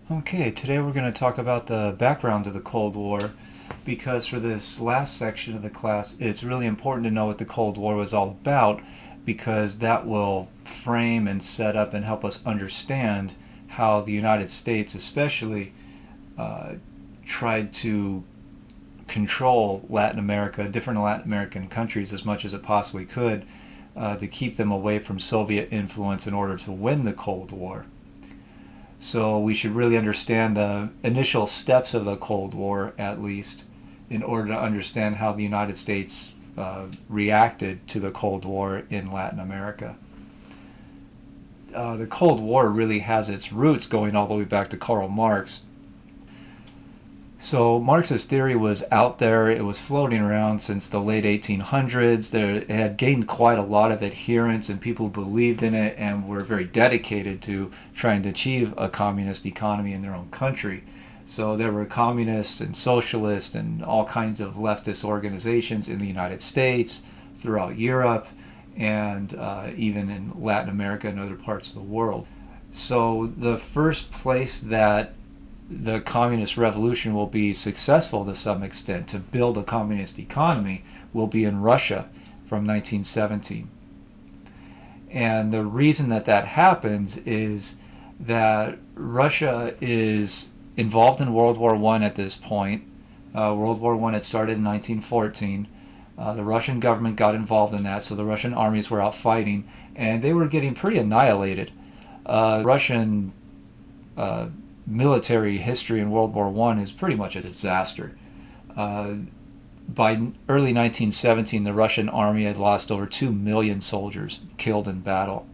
Okay, today we're going to talk about the background to the Cold War because for this last section of the class, it's really important to know what the Cold War was all about because that will frame and set up and help us understand how the United States, especially, uh, tried to control Latin America, different Latin American countries, as much as it possibly could to keep them away from Soviet influence in order to win the Cold War. So we should really understand the initial steps of the Cold War, at least, in order to understand how the United States reacted to the Cold War in Latin America. The Cold War really has its roots going all the way back to Karl Marx. So Marxist theory was out there. It was floating around since the late 1800s. It had gained quite a lot of adherents, and people believed in it and were very dedicated to trying to achieve a communist economy in their own country. So there were communists and socialists and all kinds of leftist organizations in the United States, throughout Europe, and even in Latin America and other parts of the world. So the first place that the communist revolution will be successful to some extent to build a communist economy will be in Russia from 1917. And the reason that that happens is that Russia is involved in World War I at this point. World War I had started in 1914. The Russian government got involved in that, so the Russian armies were out fighting, and they were getting pretty annihilated. Russian military history in World War I is pretty much a disaster. Uh, by early 1917, the Russian army had lost over 2 million soldiers killed in battle.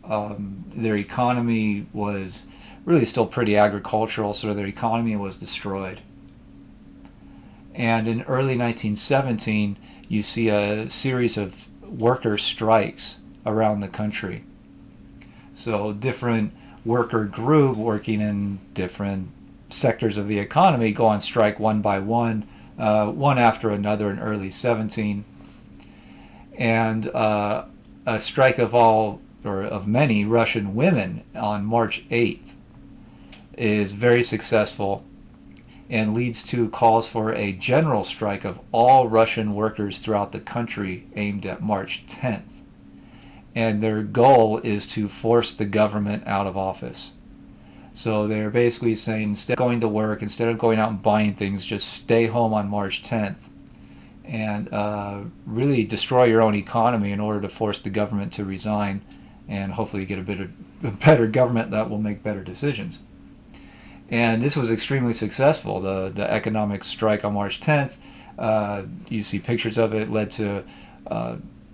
Their economy was really still pretty agricultural, so their economy was destroyed. And in early 1917, you see a series of worker strikes around the country. So different worker group working in different sectors of the economy go on strike one by one after another in early 17. And a strike of all, or of many, Russian women on March 8th is very successful and leads to calls for a general strike of all Russian workers throughout the country aimed at March 10th. And their goal is to force the government out of office. So they're basically saying instead of going to work, instead of going out and buying things, just stay home on March 10th and really destroy your own economy in order to force the government to resign and hopefully get a better government that will make better decisions. And this was extremely successful. The economic strike on March 10th, you see pictures of it, led to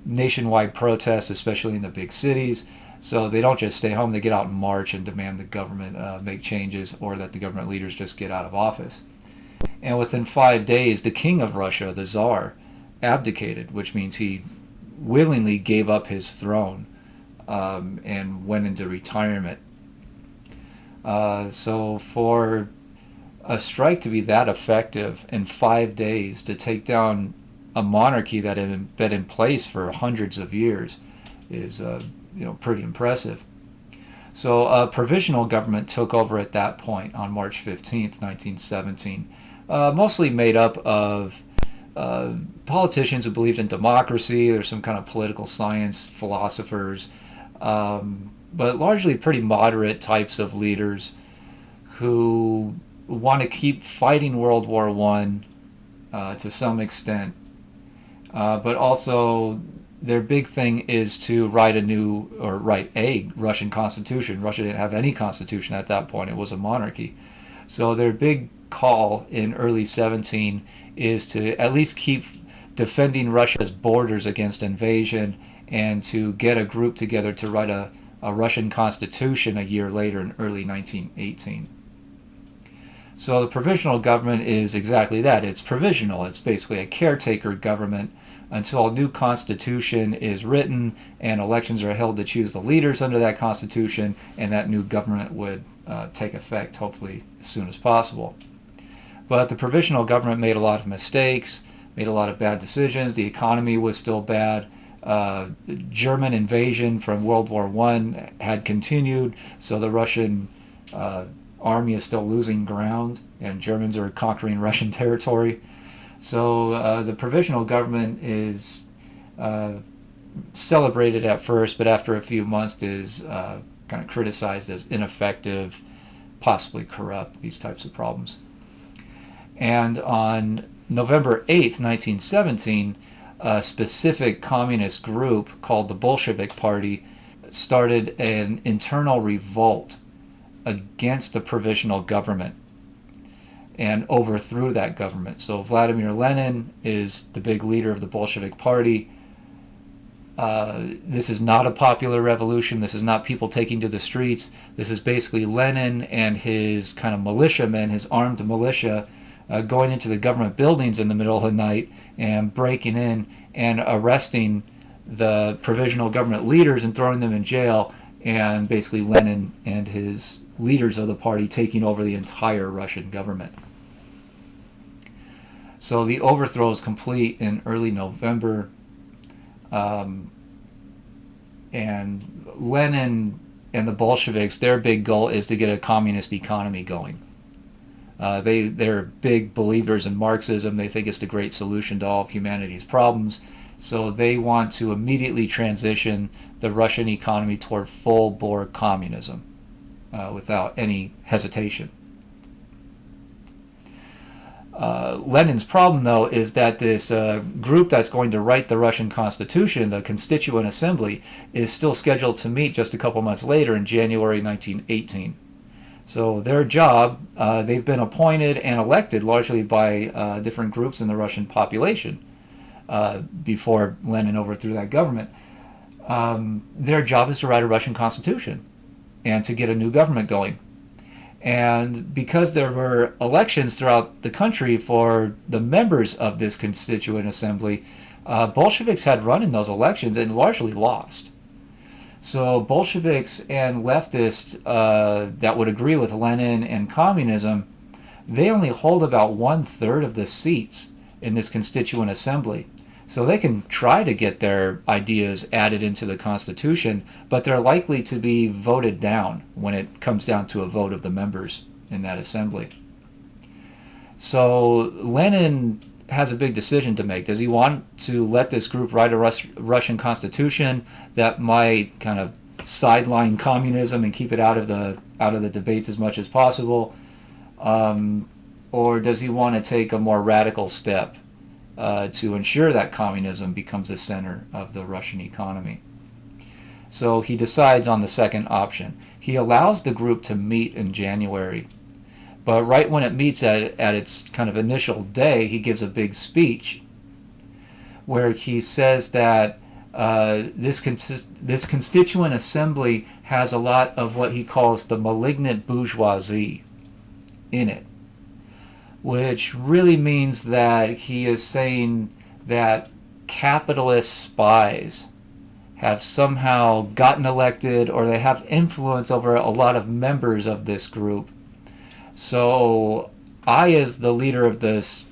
nationwide protests, especially in the big cities. So they don't just stay home, they get out and march and demand the government make changes or that the government leaders just get out of office. And within 5 days, the king of Russia, the Tsar, abdicated, which means he willingly gave up his throne and went into retirement. So for a strike to be that effective in 5 days to take down a monarchy that had been in place for hundreds of years is pretty impressive. So a provisional government took over at that point on March 15th, 1917, mostly made up of politicians who believed in democracy. There's some kind of political science philosophers, but largely pretty moderate types of leaders who want to keep fighting World War I to some extent. But also, their big thing is to write a Russian constitution. Russia didn't have any constitution at that point; it was a monarchy. So their big call in early 17 is to at least keep defending Russia's borders against invasion and to get a group together to write a Russian constitution a year later in early 1918. So the provisional government is exactly that. It's provisional. It's basically a caretaker government until a new constitution is written and elections are held to choose the leaders under that constitution, and that new government would take effect hopefully as soon as possible. But the provisional government made a lot of mistakes, made a lot of bad decisions. The economy was still bad. German invasion from World War I had continued, so the Russian army is still losing ground and Germans are conquering Russian territory. So the provisional government is celebrated at first, but after a few months is kind of criticized as ineffective, possibly corrupt, these types of problems. And on November 8th, 1917, a specific communist group called the Bolshevik Party started an internal revolt against the provisional government and overthrew that government. So Vladimir Lenin is the big leader of the Bolshevik Party. This is not a popular revolution. This is not people taking to the streets. This is basically Lenin and his kind of militiamen, his armed militia, going into the government buildings in the middle of the night and breaking in and arresting the provisional government leaders and throwing them in jail, and basically Lenin and his leaders of the party taking over the entire Russian government. So the overthrow is complete in early November, and Lenin and the Bolsheviks, their big goal is to get a communist economy going. They're big believers in Marxism. They think it's the great solution to all of humanity's problems. So they want to immediately transition the Russian economy toward full-bore communism without any hesitation. Lenin's problem, though, is that this group that's going to write the Russian Constitution, the Constituent Assembly, is still scheduled to meet just a couple months later in January 1918. So their job, they've been appointed and elected largely by different groups in the Russian population before Lenin overthrew that government. Their job is to write a Russian constitution and to get a new government going. And because there were elections throughout the country for the members of this Constituent Assembly, Bolsheviks had run in those elections and largely lost. So Bolsheviks and leftists that would agree with Lenin and communism, they only hold about 1/3 of the seats in this Constituent Assembly. So they can try to get their ideas added into the Constitution, but they're likely to be voted down when it comes down to a vote of the members in that assembly. So Lenin has a big decision to make. Does he want to let this group write a Russian constitution that might kind of sideline communism and keep it out of the debates as much as possible, or does he want to take a more radical step to ensure that communism becomes the center of the Russian economy? So he decides on the second option. He allows the group to meet in January. But right when it meets at its kind of initial day, he gives a big speech where he says that this Constituent Assembly has a lot of what he calls the malignant bourgeoisie in it, which really means that he is saying that capitalist spies have somehow gotten elected or they have influence over a lot of members of this group. So I, as the leader of this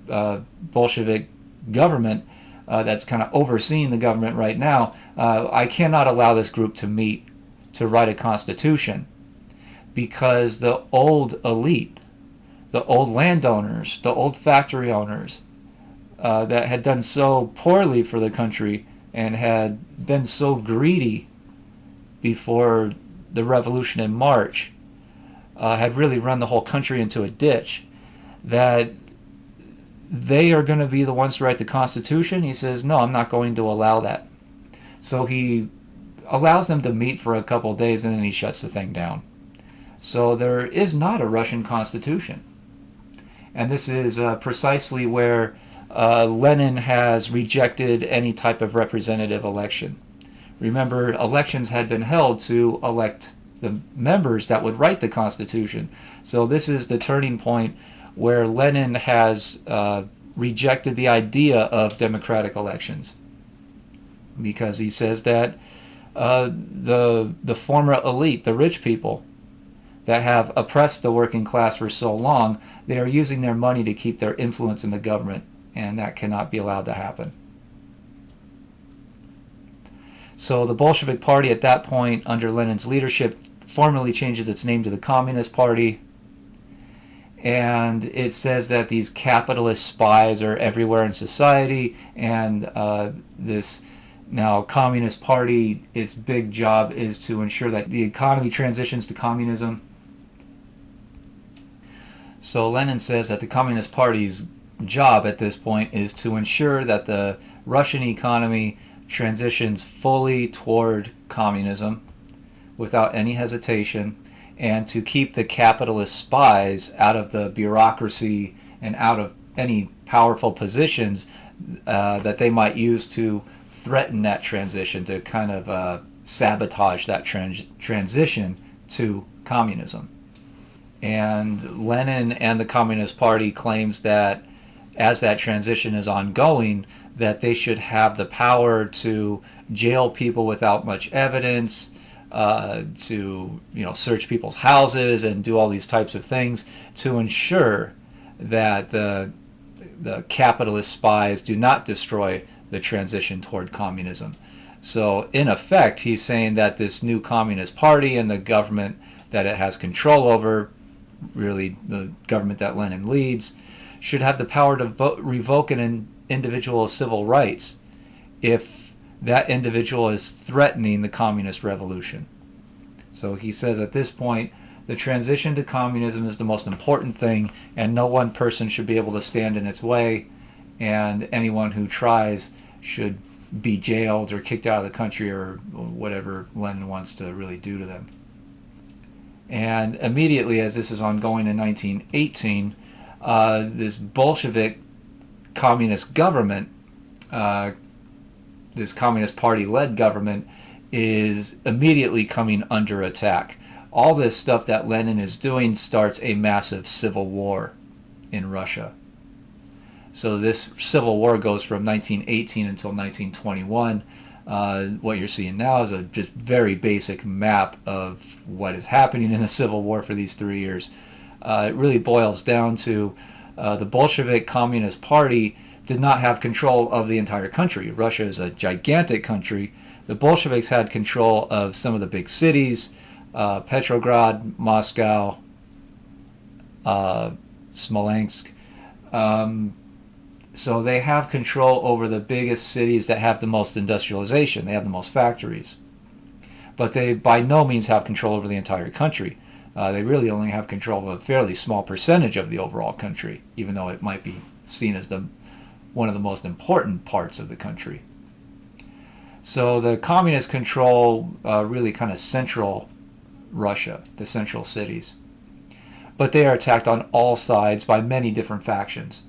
Bolshevik government that's kind of overseeing the government right now, I cannot allow this group to meet to write a constitution because the old elite, the old landowners, the old factory owners that had done so poorly for the country and had been so greedy before the revolution in March, had really run the whole country into a ditch, that they are going to be the ones to write the Constitution. He says, no, I'm not going to allow that. So he allows them to meet for a couple of days and then he shuts the thing down. So there is not a Russian Constitution. And this is precisely where Lenin has rejected any type of representative election. Remember, elections had been held to elect the members that would write the Constitution. So this is the turning point where Lenin has rejected the idea of democratic elections, because he says that the former elite, the rich people that have oppressed the working class for so long, they are using their money to keep their influence in the government, and that cannot be allowed to happen. So the Bolshevik Party at that point, under Lenin's leadership, formally changes its name to the Communist Party. And it says that these capitalist spies are everywhere in society, and this now Communist Party, its big job is to ensure that the economy transitions to communism. So Lenin says that the Communist Party's job at this point is to ensure that the Russian economy transitions fully toward communism without any hesitation, and to keep the capitalist spies out of the bureaucracy and out of any powerful positions that they might use to threaten that transition, to kind of sabotage that transition to communism. And Lenin and the Communist Party claims that as that transition is ongoing, that they should have the power to jail people without much evidence, to search people's houses and do all these types of things to ensure that the capitalist spies do not destroy the transition toward communism. So in effect, he's saying that this new Communist Party and the government that it has control over, really the government that Lenin leads, should have the power to revoke an individual's civil rights if that individual is threatening the communist revolution. So he says at this point, the transition to communism is the most important thing, and no one person should be able to stand in its way, and anyone who tries should be jailed or kicked out of the country or whatever Lenin wants to really do to them. And immediately as this is ongoing in 1918, this Bolshevik communist government, this Communist Party-led government, is immediately coming under attack. All this stuff that Lenin is doing starts a massive civil war in Russia. So this civil war goes from 1918 until 1921. What you're seeing now is a just very basic map of what is happening in the civil war for these 3 years. It really boils down to the Bolshevik Communist Party did not have control of the entire country. Russia is a gigantic country. The Bolsheviks had control of some of the big cities, Petrograd, Moscow, Smolensk. So they have control over the biggest cities that have the most industrialization. They have the most factories. But they by no means have control over the entire country. They really only have control of a fairly small percentage of the overall country, even though it might be seen as one of the most important parts of the country. So the communists control really kind of central Russia, the central cities. But they are attacked on all sides by many different factions.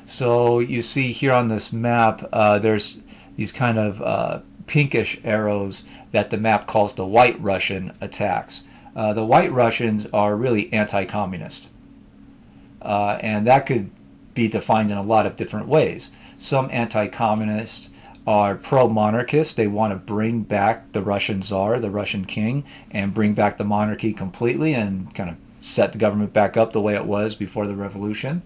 So you see here on this map, there's these kind of pinkish arrows that the map calls the White Russian attacks. The White Russians are really anti-communist. And that could be defined in a lot of different ways. Some anti-communists are pro-monarchist. They want to bring back the Russian Tsar, the Russian king, and bring back the monarchy completely and kind of set the government back up the way it was before the revolution.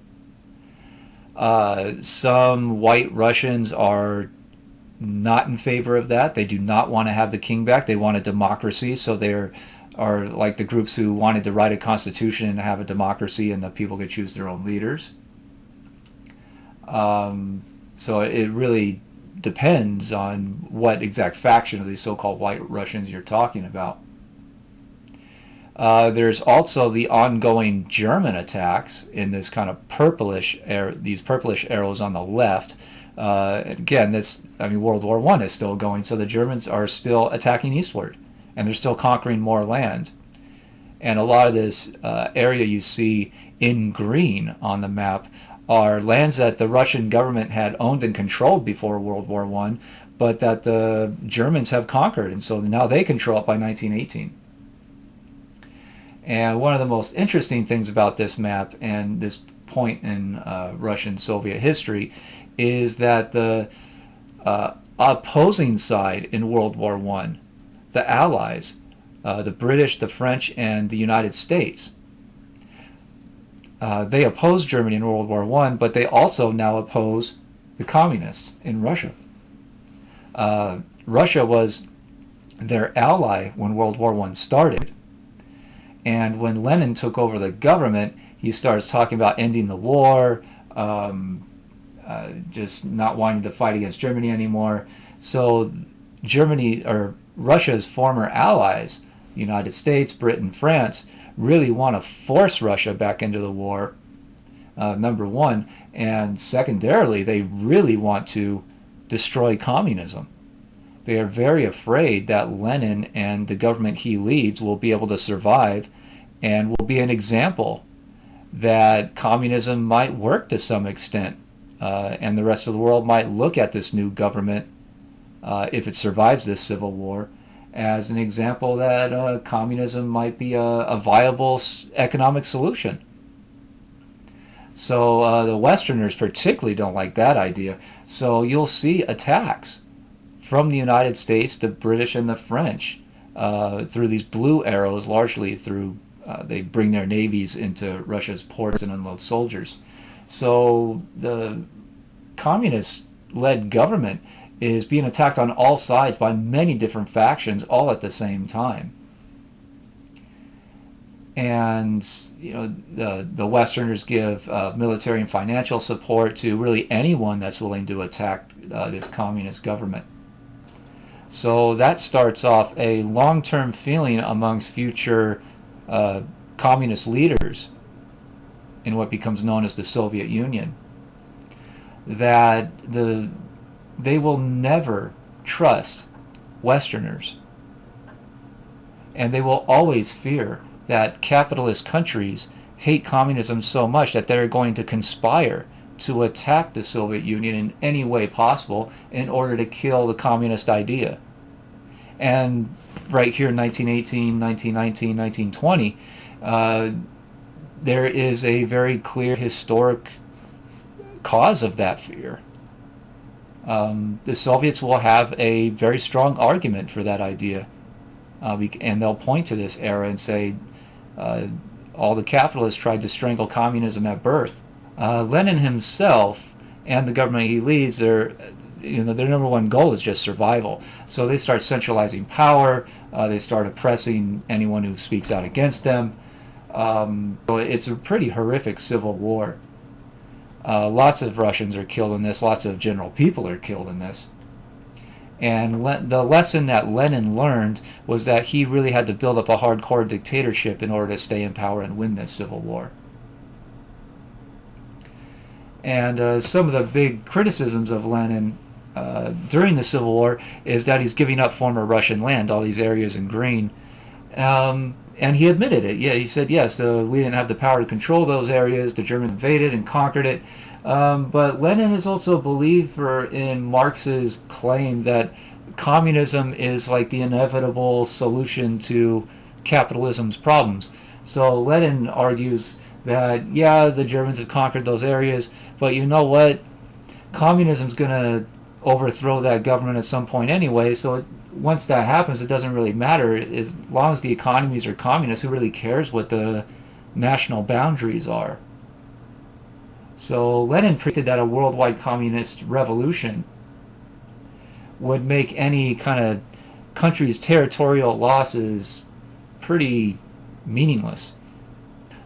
Some White Russians are not in favor of that. They do not want to have the king back. They want a democracy, so they're are like the groups who wanted to write a constitution and have a democracy and the people could choose their own leaders. So it really depends on what exact faction of these so-called White Russians you're talking about. There's also the ongoing German attacks in this kind of these purplish arrows on the left. Again, World War I is still going, so the Germans are still attacking eastward, and they're still conquering more land. And a lot of this area you see in green on the map are lands that the Russian government had owned and controlled before World War I, but that the Germans have conquered, and so now they control it by 1918. And one of the most interesting things about this map and this point in Russian-Soviet history is that the opposing side in World War I, the Allies, the British, the French, and the United States, they opposed Germany in World War I, but they also now oppose the communists in Russia. Russia was their ally when World War I started. And when Lenin took over the government, he starts talking about ending the war, just not wanting to fight against Germany anymore. So Germany, or Russia's former allies, United States, Britain, France, really want to force Russia back into the war, number one. And secondarily, they really want to destroy communism. They are very afraid that Lenin and the government he leads will be able to survive and will be an example that communism might work to some extent. And the rest of the world might look at this new government, if it survives this civil war, as an example that communism might be a viable economic solution. So the Westerners particularly don't like that idea. So you'll see attacks from the United States, the British, and the French through these blue arrows, largely through they bring their navies into Russia's ports and unload soldiers. So the communist-led government is being attacked on all sides by many different factions, all at the same time. And the Westerners give military and financial support to really anyone that's willing to attack this communist government. So that starts off a long-term feeling amongst future communist leaders in what becomes known as the Soviet Union, that they will never trust Westerners, and they will always fear that capitalist countries hate communism so much that they're going to conspire to attack the Soviet Union in any way possible in order to kill the communist idea. And right here in 1918, 1919, 1920, there is a very clear historic cause of that fear. The Soviets will have a very strong argument for that idea, and they'll point to this era and say all the capitalists tried to strangle communism at birth. Lenin himself and the government he leads, their number one goal is just survival. So they start centralizing power. They start oppressing anyone who speaks out against them. So it's a pretty horrific civil war. Lots of Russians are killed in this. Lots of general people are killed in this. And the lesson that Lenin learned was that he really had to build up a hardcore dictatorship in order to stay in power and win this civil war. And some of the big criticisms of Lenin during the Civil War is that he's giving up former Russian land, all these areas in green. And he admitted it. Yeah, he said, yes, we didn't have the power to control those areas. The Germans invaded and conquered it. But Lenin is also a believer in Marx's claim that communism is like the inevitable solution to capitalism's problems. So Lenin argues that, yeah, the Germans have conquered those areas, but you know what? Communism's going to overthrow that government at some point anyway, so once that happens, it doesn't really matter. As long as the economies are communist, who really cares what the national boundaries are? So Lenin predicted that a worldwide communist revolution would make any kind of country's territorial losses pretty meaningless.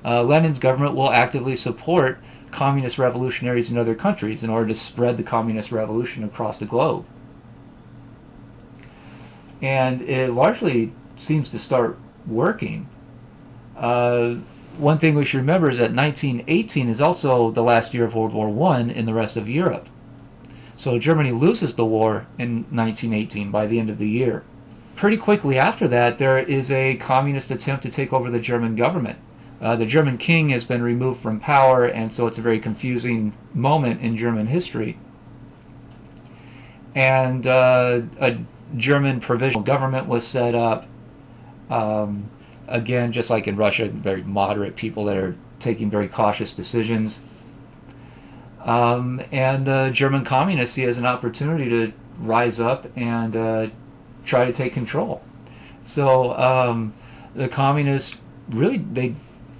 Lenin's government will actively support communist revolutionaries in other countries in order to spread the communist revolution across the globe. And it largely seems to start working. One thing we should remember is that 1918 is also the last year of World War I in the rest of Europe. So Germany loses the war in 1918 by the end of the year. Pretty quickly after that, there is a communist attempt to take over the German government. The German king has been removed from power, and so it's a very confusing moment in German history. And a German provisional government was set up. Again, just like in Russia, very moderate people that are taking very cautious decisions. And the German communists see it as an opportunity to rise up and try to take control. So the communists really, they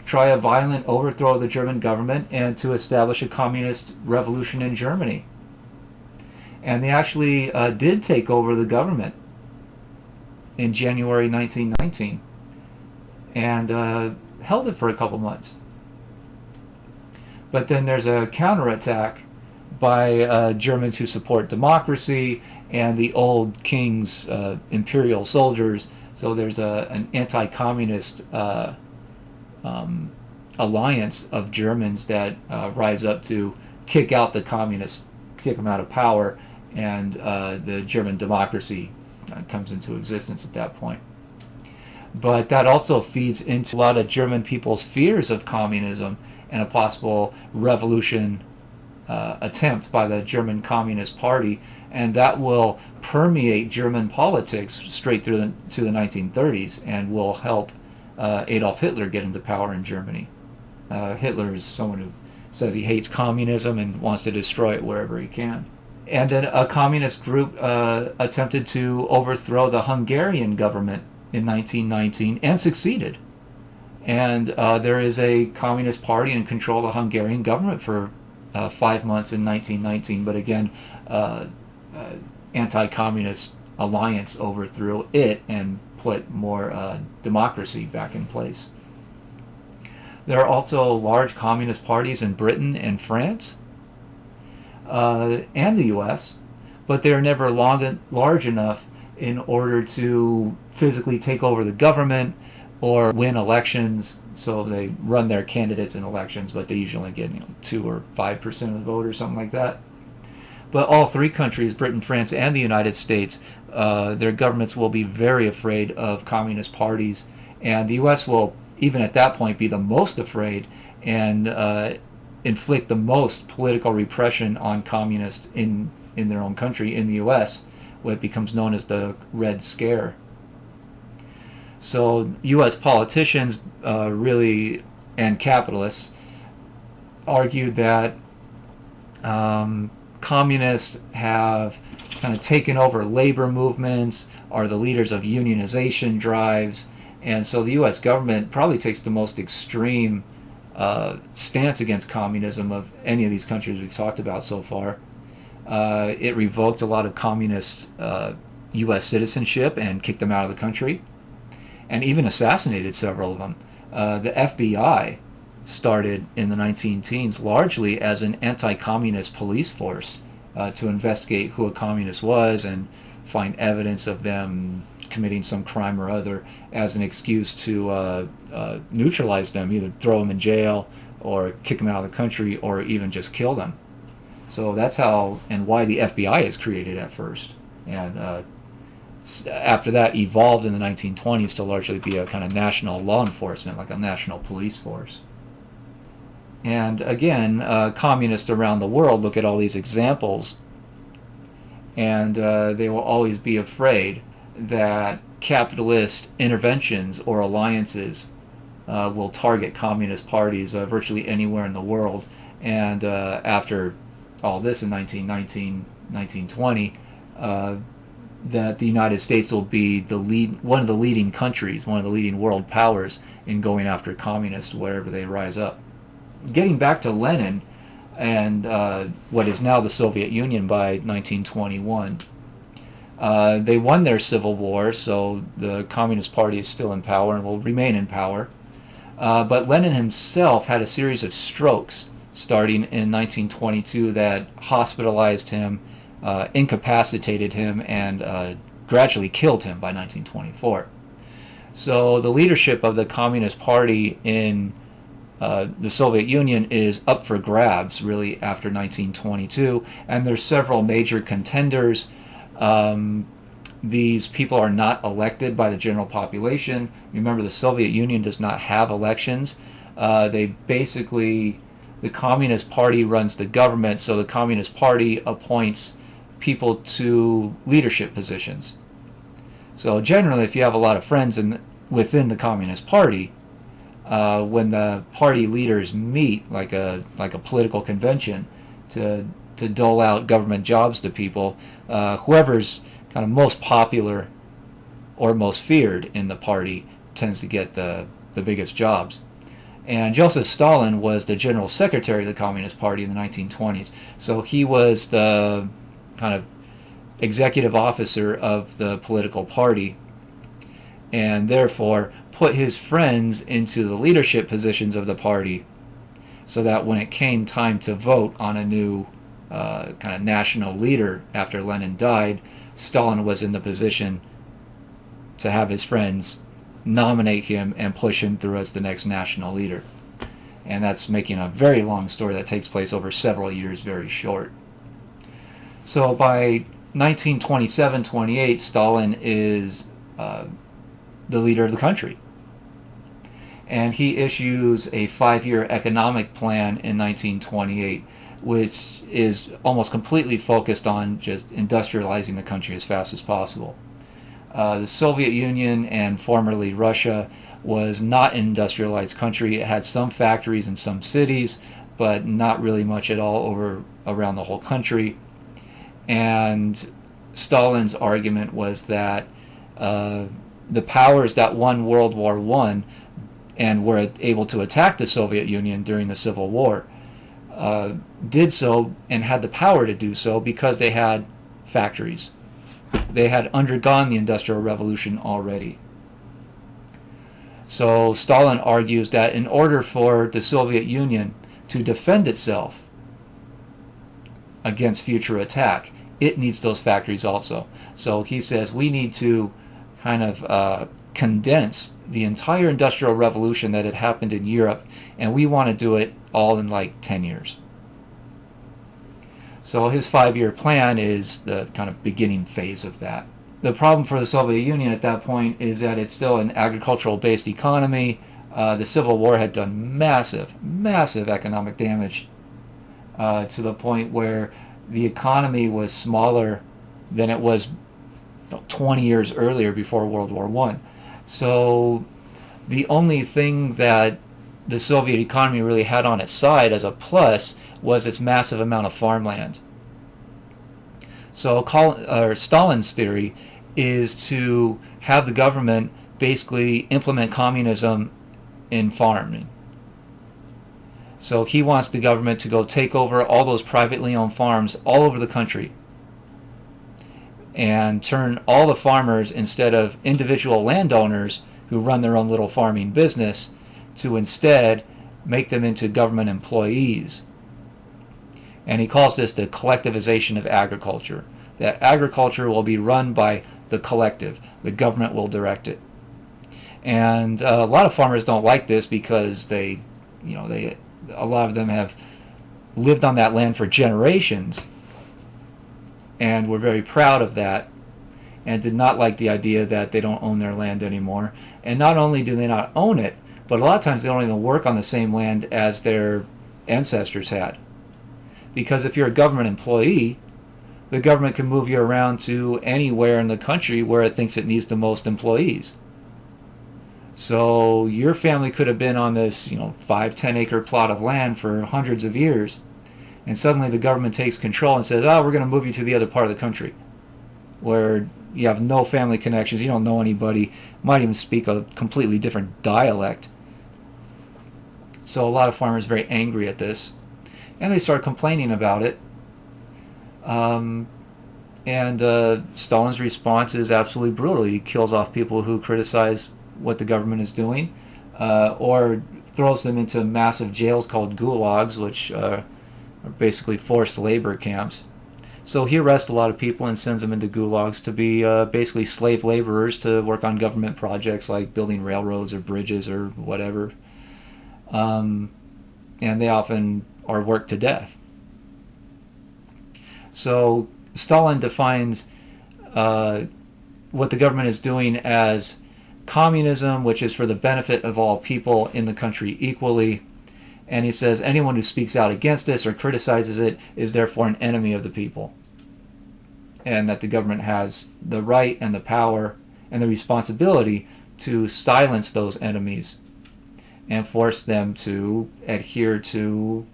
try a violent overthrow of the German government and to establish a communist revolution in Germany. And they actually did take over the government in January 1919 and held it for a couple months. But then there's a counterattack by Germans who support democracy and the old king's imperial soldiers. So there's an anti-communist alliance of Germans that rise up to kick out the communists, kick them out of power, and the German democracy comes into existence at that point. But that also feeds into a lot of German people's fears of communism and a possible revolution attempt by the German Communist Party, and that will permeate German politics straight through to the 1930s and will help Adolf Hitler get into power in Germany. Hitler is someone who says he hates communism and wants to destroy it wherever he can. And then a communist group attempted to overthrow the Hungarian government in 1919 and succeeded. And there is a communist party in control of the Hungarian government for 5 months in 1919, but again, anti-communist alliance overthrew it and put more democracy back in place. There are also large communist parties in Britain and France and the U.S., but they are never large enough in order to physically take over the government or win elections. So they run their candidates in elections, but they usually get 2 or 5% of the vote or something like that. But all three countries, Britain, France, and the United States, their governments will be very afraid of communist parties, and the U.S. will, even at that point, be the most afraid and inflict the most political repression on communists in their own country, in the U.S., what becomes known as the Red Scare. So U.S. politicians really, and capitalists, argued that communists have kind of taken over labor movements, are the leaders of unionization drives, and so the U.S. government probably takes the most extreme stance against communism of any of these countries we've talked about so far. It revoked a lot of communist U.S. citizenship and kicked them out of the country, and even assassinated several of them. The FBI started in the 19-teens largely as an anti-communist police force to investigate who a communist was and find evidence of them committing some crime or other as an excuse to neutralize them, either throw them in jail or kick them out of the country or even just kill them. So that's how and why the FBI is created at first. And after that evolved in the 1920s to largely be a kind of national law enforcement, like a national police force. And again, communists around the world look at all these examples, and they will always be afraid that capitalist interventions or alliances will target communist parties virtually anywhere in the world. And after all this in 1919, 1920, that the United States will be one of the leading countries, one of the leading world powers in going after communists wherever they rise up. Getting back to Lenin and what is now the Soviet Union by 1921, they won their civil war, so the Communist Party is still in power and will remain in power. But Lenin himself had a series of strokes starting in 1922 that hospitalized him, incapacitated him, and gradually killed him by 1924. So the leadership of the Communist Party in the Soviet Union is up for grabs really after 1922, and there's several major contenders. These people are not elected by the general population. Remember, the Soviet Union does not have elections. The Communist Party runs the government, so the Communist Party appoints people to leadership positions. So generally, if you have a lot of friends within the Communist Party, when the party leaders meet, like a political convention, to dole out government jobs to people, whoever's kind of most popular or most feared in the party tends to get the biggest jobs. And Joseph Stalin was the general secretary of the Communist Party in the 1920s, so he was the kind of executive officer of the political party. and therefore put his friends into the leadership positions of the party, so that when it came time to vote on a new kind of national leader after Lenin died, Stalin was in the position to have his friends nominate him and push him through as the next national leader. And that's making a very long story that takes place over several years very short. So by 1927-28, Stalin is the leader of the country. And he issues a 5-year economic plan in 1928, which is almost completely focused on just industrializing the country as fast as possible. The Soviet Union, and formerly Russia, was not an industrialized country. It had some factories in some cities, but not really much at all around the whole country. And Stalin's argument was that the powers that won World War I and were able to attack the Soviet Union during the Civil War did so and had the power to do so because they had factories. They had undergone the Industrial Revolution already. So Stalin argues that in order for the Soviet Union to defend itself against future attack, it needs those factories also. So he says we need to kind of condense the entire Industrial Revolution that had happened in Europe, and we want to do it all in like 10 years. So his 5-year plan is the kind of beginning phase of that. The problem for the Soviet Union at that point is that it's still an agricultural-based economy. The Civil War had done massive economic damage to the point where the economy was smaller than it was 20 years earlier before World War I. So the only thing that the Soviet economy really had on its side as a plus was its massive amount of farmland. So Stalin's theory is to have the government basically implement communism in farming. So he wants the government to go take over all those privately owned farms all over the country and turn all the farmers, instead of individual landowners who run their own little farming business, to instead make them into government employees. And he calls this the collectivization of agriculture. That agriculture will be run by the collective. The government will direct it. And a lot of farmers don't like this because a lot of them have lived on that land for generations and were very proud of that, and did not like the idea that they don't own their land anymore. And not only do they not own it, but a lot of times they don't even work on the same land as their ancestors had. Because if you're a government employee, the government can move you around to anywhere in the country where it thinks it needs the most employees. So your family could have been on this 5-10 acre plot of land for hundreds of years, and suddenly the government takes control and says, we're going to move you to the other part of the country where you have no family connections, you don't know anybody, might even speak a completely different dialect. So a lot of farmers are very angry at this, and they start complaining about it. And Stalin's response is absolutely brutal. He kills off people who criticize what the government is doing, or throws them into massive jails called gulags, which are basically forced labor camps. So he arrests a lot of people and sends them into gulags to be basically slave laborers to work on government projects like building railroads or bridges or whatever. And they often are worked to death. So Stalin defines what the government is doing as communism, which is for the benefit of all people in the country equally. And he says anyone who speaks out against this or criticizes it is therefore an enemy of the people. And that the government has the right and the power and the responsibility to silence those enemies and force them to adhere to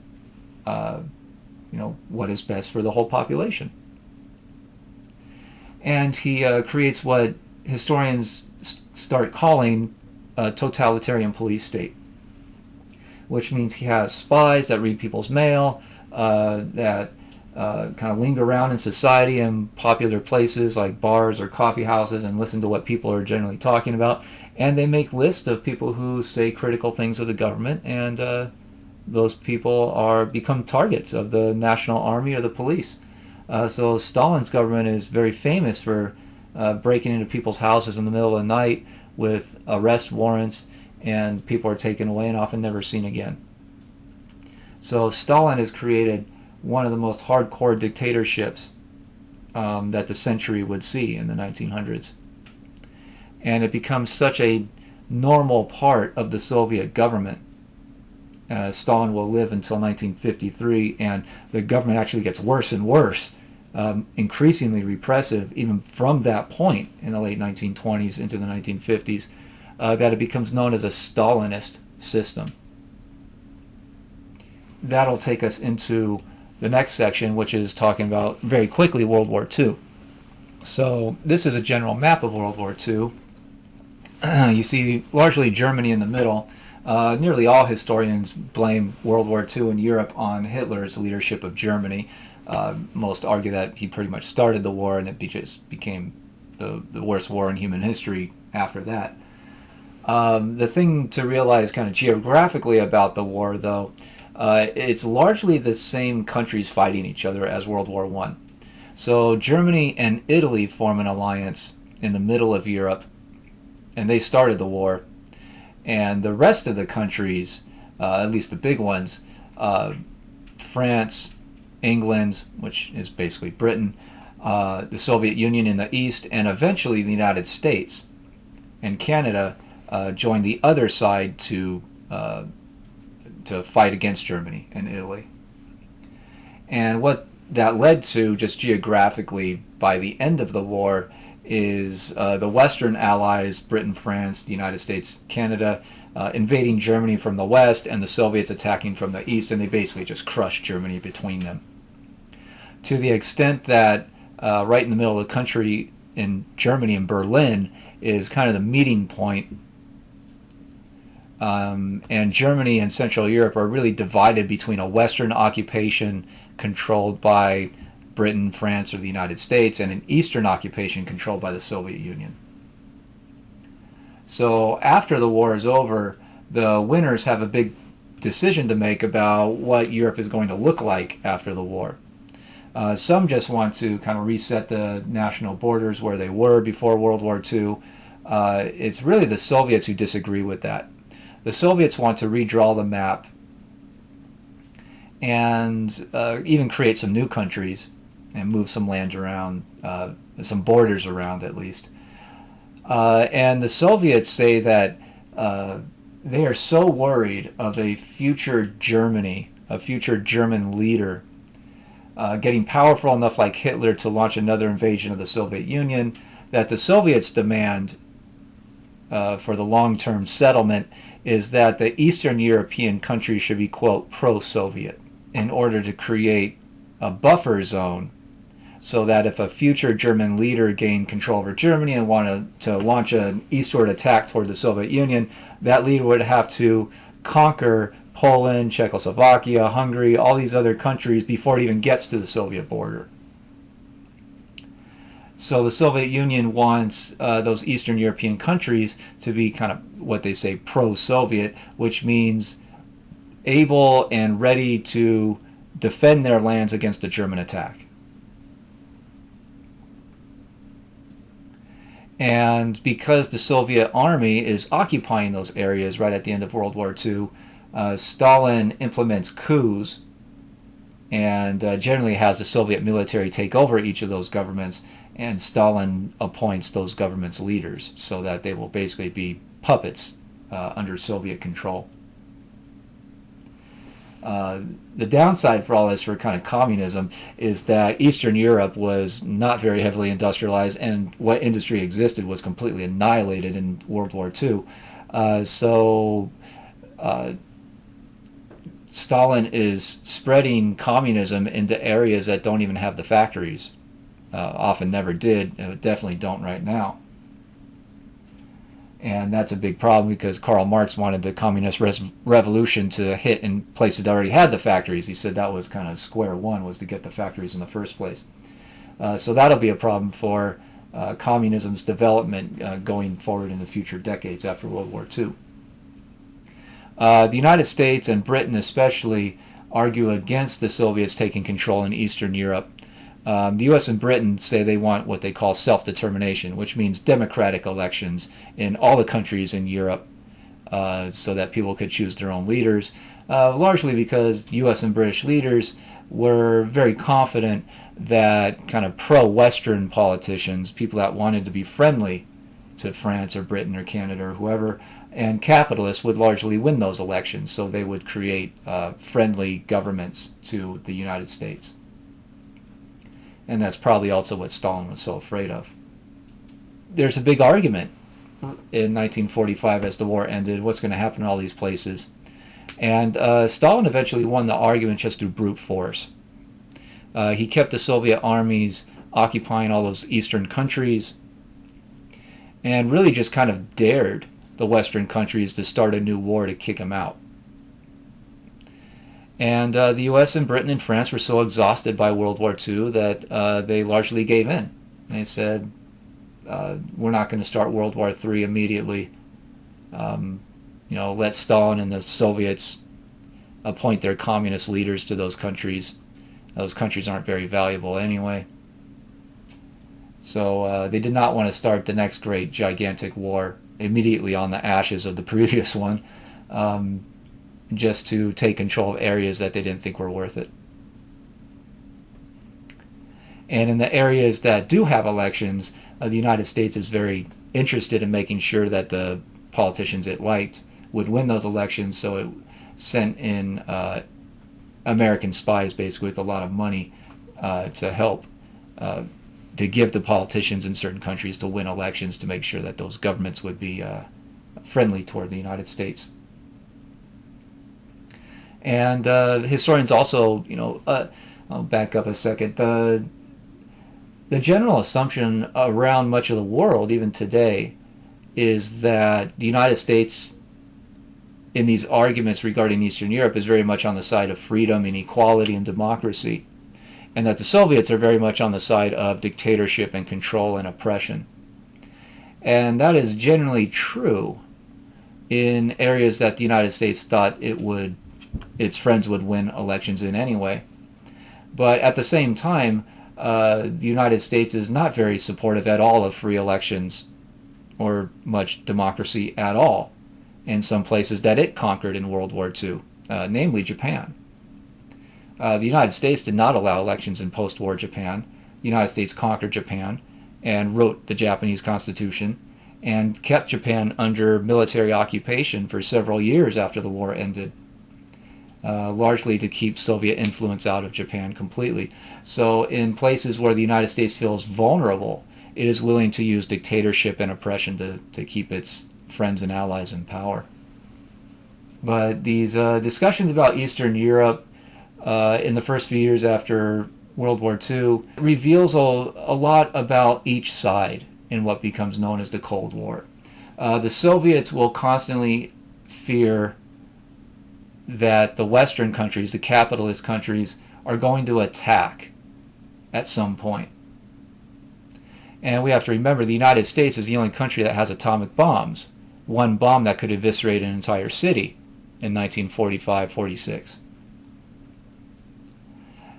what is best for the whole population. And he creates what historians start calling a totalitarian police state, which means he has spies that read people's mail, that kind of linger around in society in popular places like bars or coffee houses and listen to what people are generally talking about. And they make lists of people who say critical things of the government, and those people are become targets of the national army or the police. So Stalin's government is very famous for breaking into people's houses in the middle of the night with arrest warrants, and people are taken away and often never seen again. So Stalin has created one of the most hardcore dictatorships that the century would see in the 1900s. And it becomes such a normal part of the Soviet government. Stalin will live until 1953, and the government actually gets worse and worse, increasingly repressive, even from that point in the late 1920s into the 1950s, that it becomes known as a Stalinist system. That'll take us into the next section, which is talking about, very quickly, World War II. So this is a general map of World War II. You see largely Germany in the middle. Nearly all historians blame World War II in Europe on Hitler's leadership of Germany. Most argue that he pretty much started the war, and it just became the worst war in human history after that. The thing to realize kind of geographically about the war, though, it's largely the same countries fighting each other as World War I. So Germany and Italy form an alliance in the middle of Europe, and they started the war. And the rest of the countries, at least the big ones, France, England, which is basically Britain, the Soviet Union in the east, and eventually the United States and Canada joined the other side to fight against Germany and Italy. And what that led to, just geographically, by the end of the war, is the Western Allies, Britain, France, the United States, Canada, invading Germany from the west, and the Soviets attacking from the east, and they basically just crushed Germany between them. To the extent that right in the middle of the country in Germany, in Berlin, is kind of the meeting point. And Germany and Central Europe are really divided between a Western occupation controlled by Britain, France, or the United States, and an Eastern occupation controlled by the Soviet Union. So after the war is over, the winners have a big decision to make about what Europe is going to look like after the war. Some just want to kind of reset the national borders where they were before World War II. It's really the Soviets who disagree with that. The Soviets want to redraw the map and even create some new countries and move some land around, some borders around at least. And the Soviets say that they are so worried of a future Germany, a future German leader, getting powerful enough like Hitler to launch another invasion of the Soviet Union, that the Soviets demand for the long-term settlement is that the Eastern European countries should be, quote, pro-Soviet, in order to create a buffer zone so that if a future German leader gained control over Germany and wanted to launch an eastward attack toward the Soviet Union, that leader would have to conquer Poland, Czechoslovakia, Hungary, all these other countries before it even gets to the Soviet border. So the Soviet Union wants those Eastern European countries to be kind of what they say pro-Soviet, which means able and ready to defend their lands against a German attack. And because the Soviet army is occupying those areas right at the end of World War II, Stalin implements coups and generally has the Soviet military take over each of those governments, and Stalin appoints those governments leaders so that they will basically be puppets under Soviet control. The downside for all this, for kind of communism, is that Eastern Europe was not very heavily industrialized, and what industry existed was completely annihilated in World War II. So Stalin is spreading communism into areas that don't even have the factories. Often never did, definitely don't right now. And that's a big problem because Karl Marx wanted the communist revolution to hit in places that already had the factories. He said that was kind of square one, was to get the factories in the first place. So that'll be a problem for communism's development going forward in the future decades after World War II. The United States and Britain especially argue against the Soviets taking control in Eastern Europe. The U.S. and Britain say they want what they call self-determination, which means democratic elections in all the countries in Europe so that people could choose their own leaders, largely because U.S. and British leaders were very confident that kind of pro-Western politicians, people that wanted to be friendly to France or Britain or Canada or whoever, and capitalists would largely win those elections, so they would create friendly governments to the United States. And that's probably also what Stalin was so afraid of. There's a big argument in 1945 as the war ended, what's going to happen in all these places. And Stalin eventually won the argument just through brute force. He kept the Soviet armies occupying all those eastern countries and really just kind of dared the Western countries to start a new war to kick him out. And the U.S. and Britain and France were so exhausted by World War II that they largely gave in. They said, we're not going to start World War III immediately. Let Stalin and the Soviets appoint their communist leaders to those countries. Those countries aren't very valuable anyway. So they did not want to start the next great gigantic war immediately on the ashes of the previous one, just to take control of areas that they didn't think were worth it. And in the areas that do have elections, the United States is very interested in making sure that the politicians it liked would win those elections, so it sent in American spies basically with a lot of money to help to give to politicians in certain countries to win elections to make sure that those governments would be friendly toward the United States. And historians also, I'll back up a second, the general assumption around much of the world, even today, is that the United States, in these arguments regarding Eastern Europe, is very much on the side of freedom and equality and democracy, and that the Soviets are very much on the side of dictatorship and control and oppression. And that is generally true in areas that the United States thought its friends would win elections in anyway. But at the same time, the United States is not very supportive at all of free elections or much democracy at all in some places that it conquered in World War II, namely Japan. The United States did not allow elections in post-war Japan. The United States conquered Japan and wrote the Japanese Constitution and kept Japan under military occupation for several years after the war ended, largely to keep Soviet influence out of Japan completely. So in places where the United States feels vulnerable, it is willing to use dictatorship and oppression to keep its friends and allies in power. But these discussions about Eastern Europe in the first few years after World War II reveals a lot about each side in what becomes known as the Cold War. The Soviets will constantly fear that the Western countries, the capitalist countries, are going to attack at some point. And we have to remember the United States is the only country that has atomic bombs. One bomb that could eviscerate an entire city in 1945-46.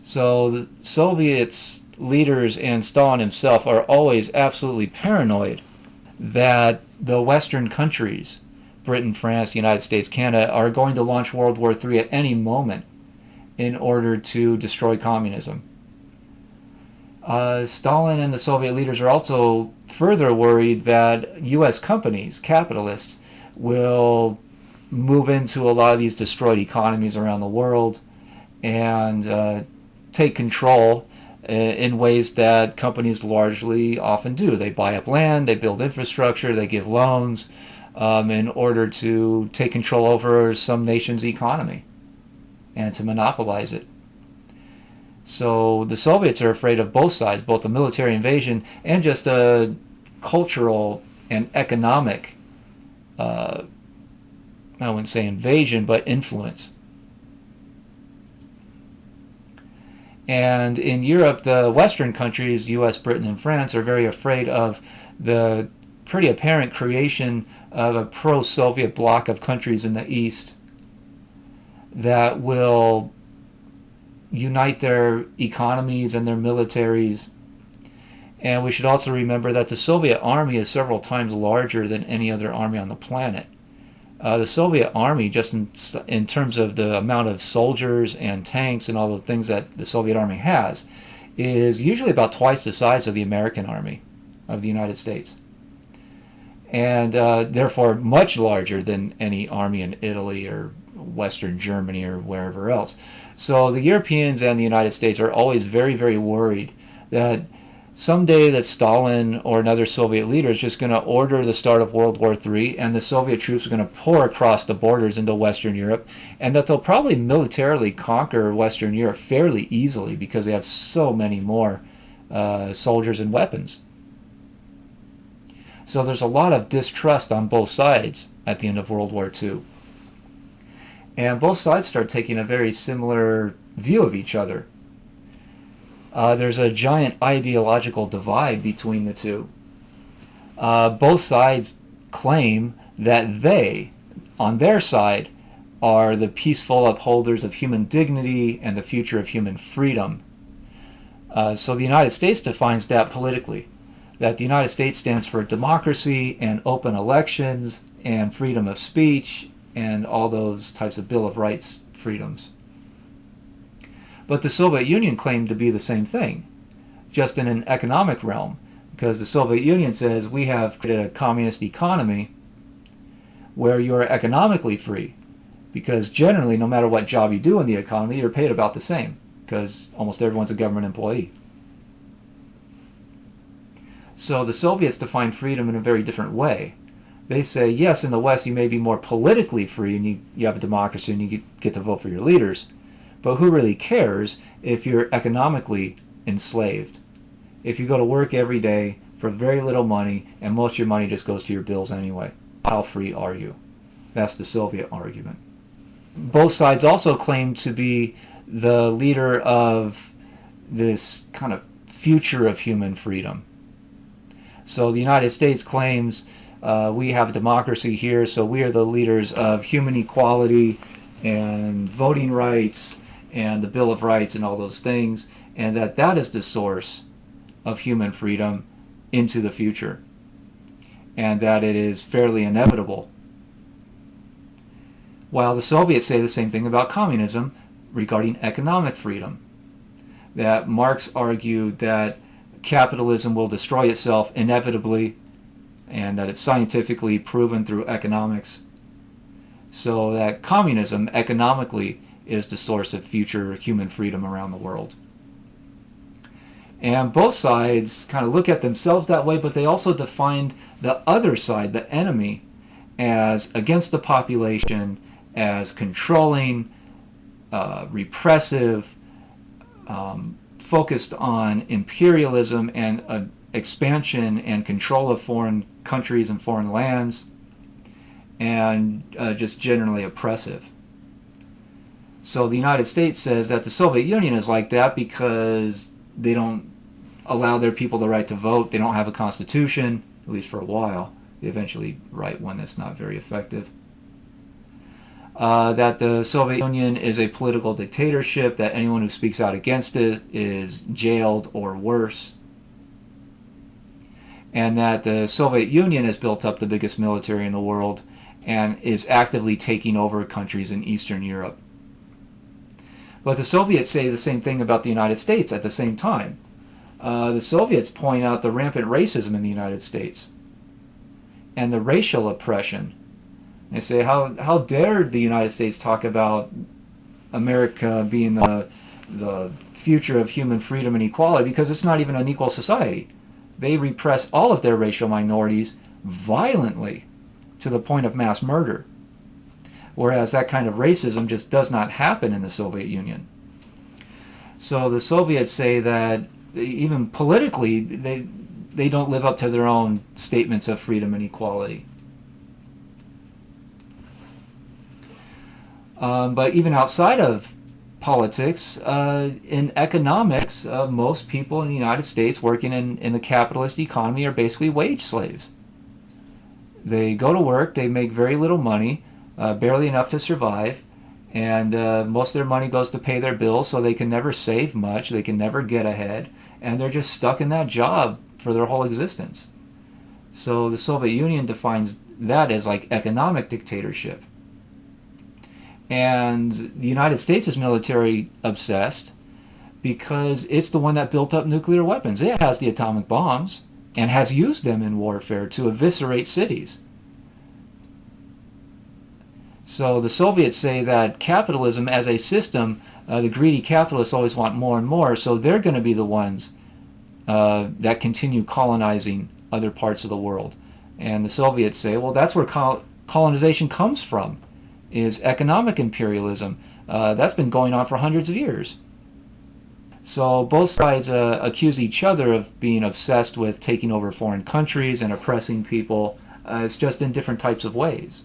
So the Soviets, leaders, and Stalin himself are always absolutely paranoid that the Western countries, Britain, France, the United States, Canada, are going to launch World War III at any moment in order to destroy communism. Stalin and the Soviet leaders are also further worried that U.S. companies, capitalists, will move into a lot of these destroyed economies around the world and take control in ways that companies largely often do. They buy up land, they build infrastructure, they give loans in order to take control over some nation's economy and to monopolize it. So the Soviets are afraid of both sides, both the military invasion and just a cultural and economic I wouldn't say invasion, but influence. And in Europe, the Western countries, US, Britain, and France, are very afraid of the pretty apparent creation of a pro-Soviet bloc of countries in the East that will unite their economies and their militaries. And we should also remember that the Soviet army is several times larger than any other army on the planet. The Soviet army, just in terms of the amount of soldiers and tanks and all the things that the Soviet army has, is usually about twice the size of the American army of the United States. And therefore much larger than any army in Italy or Western Germany or wherever else. So the Europeans and the United States are always very, very worried that someday that Stalin or another Soviet leader is just going to order the start of World War III, and the Soviet troops are going to pour across the borders into Western Europe, and that they'll probably militarily conquer Western Europe fairly easily because they have so many more soldiers and weapons. So there's a lot of distrust on both sides at the end of World War II. And both sides start taking a very similar view of each other. There's a giant ideological divide between the two. Both sides claim that they, on their side, are the peaceful upholders of human dignity and the future of human freedom. So the United States defines that politically, that the United States stands for democracy and open elections and freedom of speech and all those types of Bill of Rights freedoms. But the Soviet Union claimed to be the same thing, just in an economic realm, because the Soviet Union says we have created a communist economy where you are economically free, because generally, no matter what job you do in the economy, you're paid about the same, because almost everyone's a government employee. So the Soviets define freedom in a very different way. They say, yes, in the West you may be more politically free and you have a democracy and you get to vote for your leaders. But who really cares if you're economically enslaved? If you go to work every day for very little money and most of your money just goes to your bills anyway, how free are you? That's the Soviet argument. Both sides also claim to be the leader of this kind of future of human freedom. So the United States claims we have democracy here, so we are the leaders of human equality and voting rights and the Bill of Rights and all those things, and that is the source of human freedom into the future, and that it is fairly inevitable. While the Soviets say the same thing about communism regarding economic freedom, that Marx argued that capitalism will destroy itself inevitably and that it's scientifically proven through economics, so that communism economically is the source of future human freedom around the world. And both sides kind of look at themselves that way, but they also defined the other side, the enemy, as against the population, as controlling, repressive, focused on imperialism and expansion and control of foreign countries and foreign lands, and just generally oppressive. So the United States says that the Soviet Union is like that because they don't allow their people the right to vote. They don't have a constitution, at least for a while. They eventually write one that's not very effective. That the Soviet Union is a political dictatorship, that anyone who speaks out against it is jailed or worse, and that the Soviet Union has built up the biggest military in the world and is actively taking over countries in Eastern Europe. But the Soviets say the same thing about the United States at the same time. The Soviets point out the rampant racism in the United States and the racial oppression. They say, how dare the United States talk about America being the future of human freedom and equality, because it's not even an equal society. They repress all of their racial minorities violently to the point of mass murder. Whereas that kind of racism just does not happen in the Soviet Union. So the Soviets say that even politically, they don't live up to their own statements of freedom and equality. But even outside of politics, in economics, most people in the United States working in the capitalist economy are basically wage slaves. They go to work, they make very little money, barely enough to survive, and most of their money goes to pay their bills, so they can never save much, they can never get ahead, and they're just stuck in that job for their whole existence. So the Soviet Union defines that as like economic dictatorship. And the United States is military obsessed because it's the one that built up nuclear weapons. It has the atomic bombs and has used them in warfare to eviscerate cities. So the Soviets say that capitalism as a system, the greedy capitalists always want more and more, so they're going to be the ones that continue colonizing other parts of the world. And the Soviets say, well, that's where colonization comes from, is economic imperialism. That's been going on for hundreds of years. So both sides accuse each other of being obsessed with taking over foreign countries and oppressing people. It's just in different types of ways.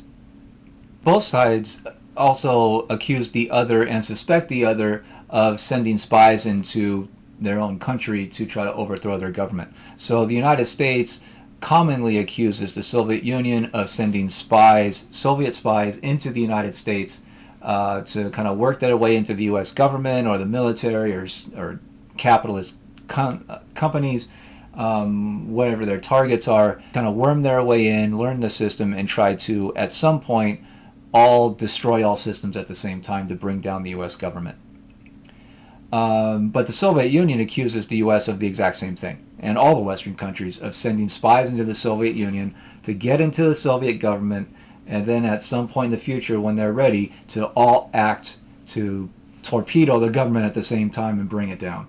Both sides also accuse the other and suspect the other of sending spies into their own country to try to overthrow their government. So the United States commonly accuses the Soviet Union of sending spies, Soviet spies, into the United States to kind of work their way into the U.S. government or the military or capitalist companies, whatever their targets are, kind of worm their way in, learn the system, and try to, at some point, all destroy all systems at the same time to bring down the U.S. government. But the Soviet Union accuses the U.S. of the exact same thing, and all the Western countries of sending spies into the Soviet Union to get into the Soviet government, and then at some point in the future, when they're ready, to all act to torpedo the government at the same time and bring it down.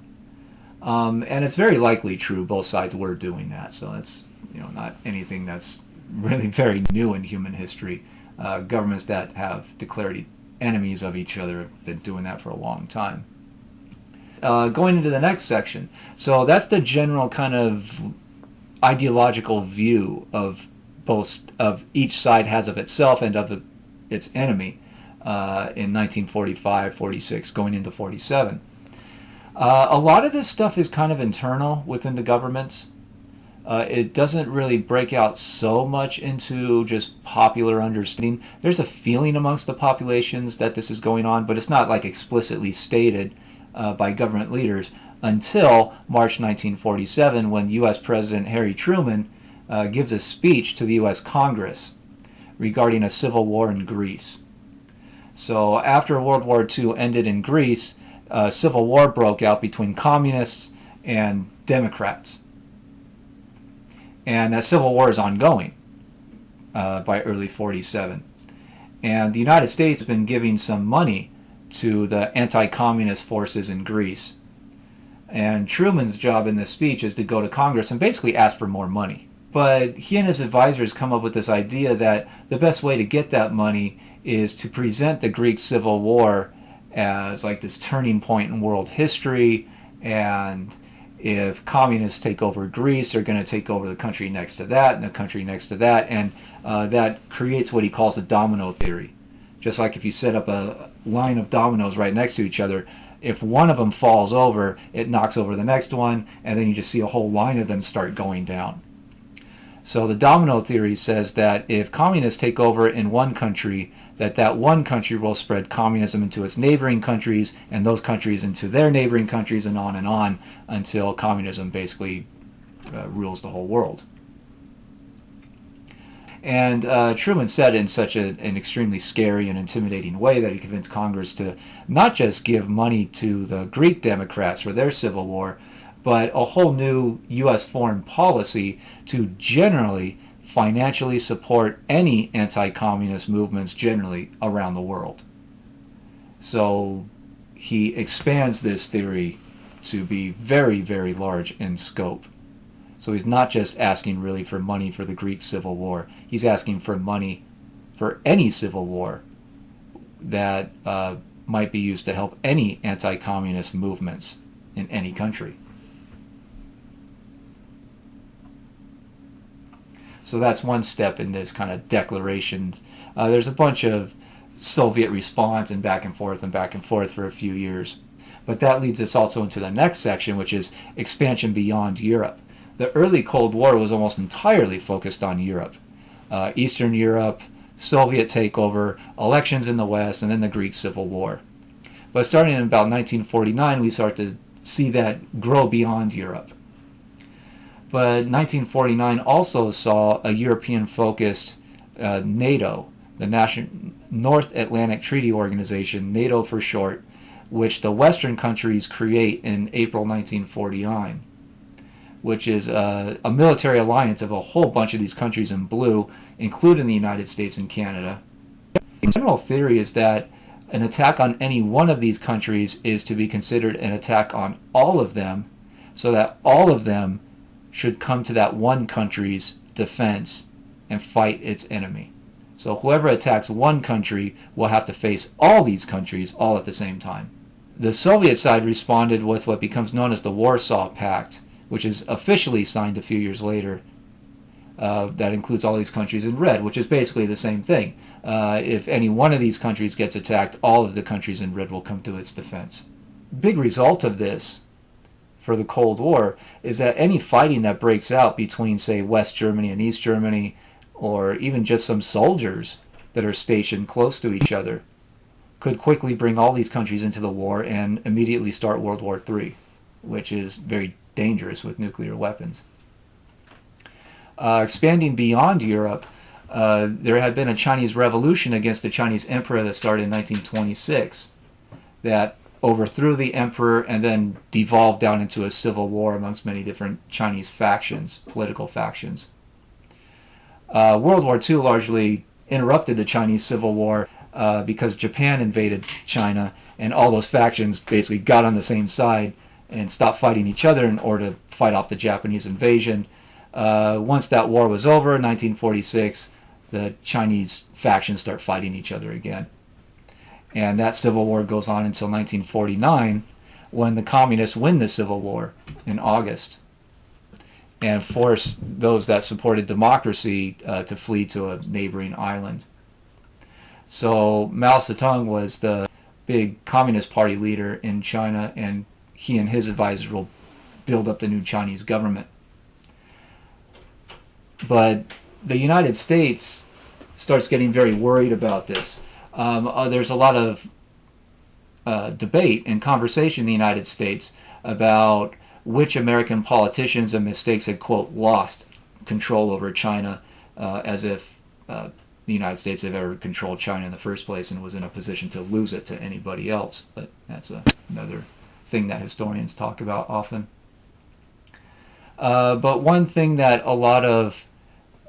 And it's very likely true. Both sides were doing that, so that's not anything that's really very new in human history. Governments that have declared enemies of each other have been doing that for a long time. Going into the next section, so that's the general kind of ideological view of each side has of itself and of its enemy in 1945, 46, going into 47. A lot of this stuff is kind of internal within the governments. It doesn't really break out so much into just popular understanding. There's a feeling amongst the populations that this is going on, but it's not like explicitly stated by government leaders until March 1947, when U.S. President Harry Truman gives a speech to the U.S. Congress regarding a civil war in Greece. So after World War II ended in Greece, a civil war broke out between communists and Democrats. And that civil war is ongoing by early 47. And the United States has been giving some money to the anti-communist forces in Greece. And Truman's job in this speech is to go to Congress and basically ask for more money. But he and his advisors come up with this idea that the best way to get that money is to present the Greek Civil War as like this turning point in world history, and if communists take over Greece, they're going to take over the country next to that and the country next to that, and that creates what he calls the domino theory. Just like if you set up a line of dominoes right next to each other, if one of them falls over, it knocks over the next one, and then you just see a whole line of them start going down. So the domino theory says that if communists take over in one country, that one country will spread communism into its neighboring countries, and those countries into their neighboring countries, and on until communism basically rules the whole world. And Truman said it in such an extremely scary and intimidating way that he convinced Congress to not just give money to the Greek Democrats for their civil war, but a whole new U.S. foreign policy to generally financially support any anti-communist movements generally around the world. So he expands this theory to be very, very large in scope. So he's not just asking really for money for the Greek Civil War. He's asking for money for any civil war that might be used to help any anti-communist movements in any country. So that's one step in this kind of declaration. There's a bunch of Soviet response and back and forth for a few years. But that leads us also into the next section, which is expansion beyond Europe. The early Cold War was almost entirely focused on Europe. Eastern Europe, Soviet takeover, elections in the West, and then the Greek Civil War. But starting in about 1949, we start to see that grow beyond Europe. But 1949 also saw a European-focused NATO, the North Atlantic Treaty Organization, NATO for short, which the Western countries create in April 1949, which is a military alliance of a whole bunch of these countries in blue, including the United States and Canada. The general theory is that an attack on any one of these countries is to be considered an attack on all of them, so that all of them should come to that one country's defense and fight its enemy. So whoever attacks one country will have to face all these countries all at the same time. The Soviet side responded with what becomes known as the Warsaw Pact, which is officially signed a few years later. That includes all these countries in red, which is basically the same thing. If any one of these countries gets attacked, all of the countries in red will come to its defense. Big result of this for the Cold War is that any fighting that breaks out between, say, West Germany and East Germany, or even just some soldiers that are stationed close to each other, could quickly bring all these countries into the war and immediately start World War III, which is very dangerous with nuclear weapons. Expanding beyond Europe, there had been a Chinese revolution against the Chinese emperor that started in 1926 that overthrew the emperor and then devolved down into a civil war amongst many different Chinese factions, political factions. World War II largely interrupted the Chinese Civil War because Japan invaded China, and all those factions basically got on the same side and stopped fighting each other in order to fight off the Japanese invasion. Once that war was over, 1946, the Chinese factions start fighting each other again. And that civil war goes on until 1949, when the communists win the civil war in August and force those that supported democracy to flee to a neighboring island. So Mao Zedong was the big Communist Party leader in China, and he and his advisors will build up the new Chinese government. But the United States starts getting very worried about this. There's a lot of debate and conversation in the United States about which American politicians and mistakes had, quote, lost control over China, as if the United States had ever controlled China in the first place and was in a position to lose it to anybody else. But that's another thing that historians talk about often. But one thing that a lot of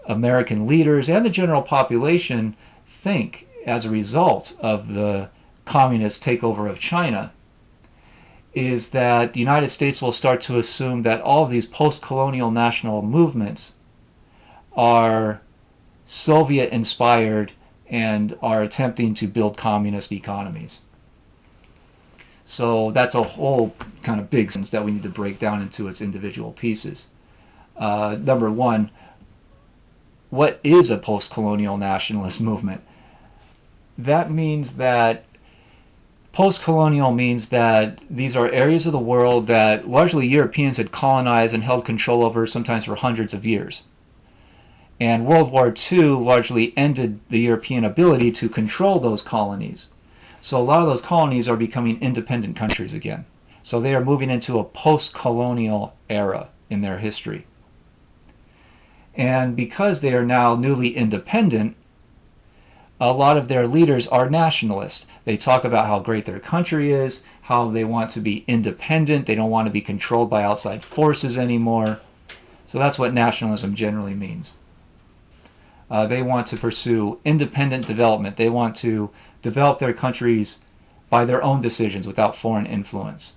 American leaders and the general population think as a result of the communist takeover of China is that the United States will start to assume that all of these post-colonial national movements are Soviet-inspired and are attempting to build communist economies. So that's a whole kind of big sense that we need to break down into its individual pieces. Number one, what is a post-colonial nationalist movement? That means that post-colonial means that these are areas of the world that largely Europeans had colonized and held control over, sometimes for hundreds of years. And World War II largely ended the European ability to control those colonies. So a lot of those colonies are becoming independent countries again. So they are moving into a post-colonial era in their history. And because they are now newly independent, a lot of their leaders are nationalists. They talk about how great their country is, how they want to be independent, they don't want to be controlled by outside forces anymore. So that's what nationalism generally means. They want to pursue independent development. They want to develop their countries by their own decisions without foreign influence.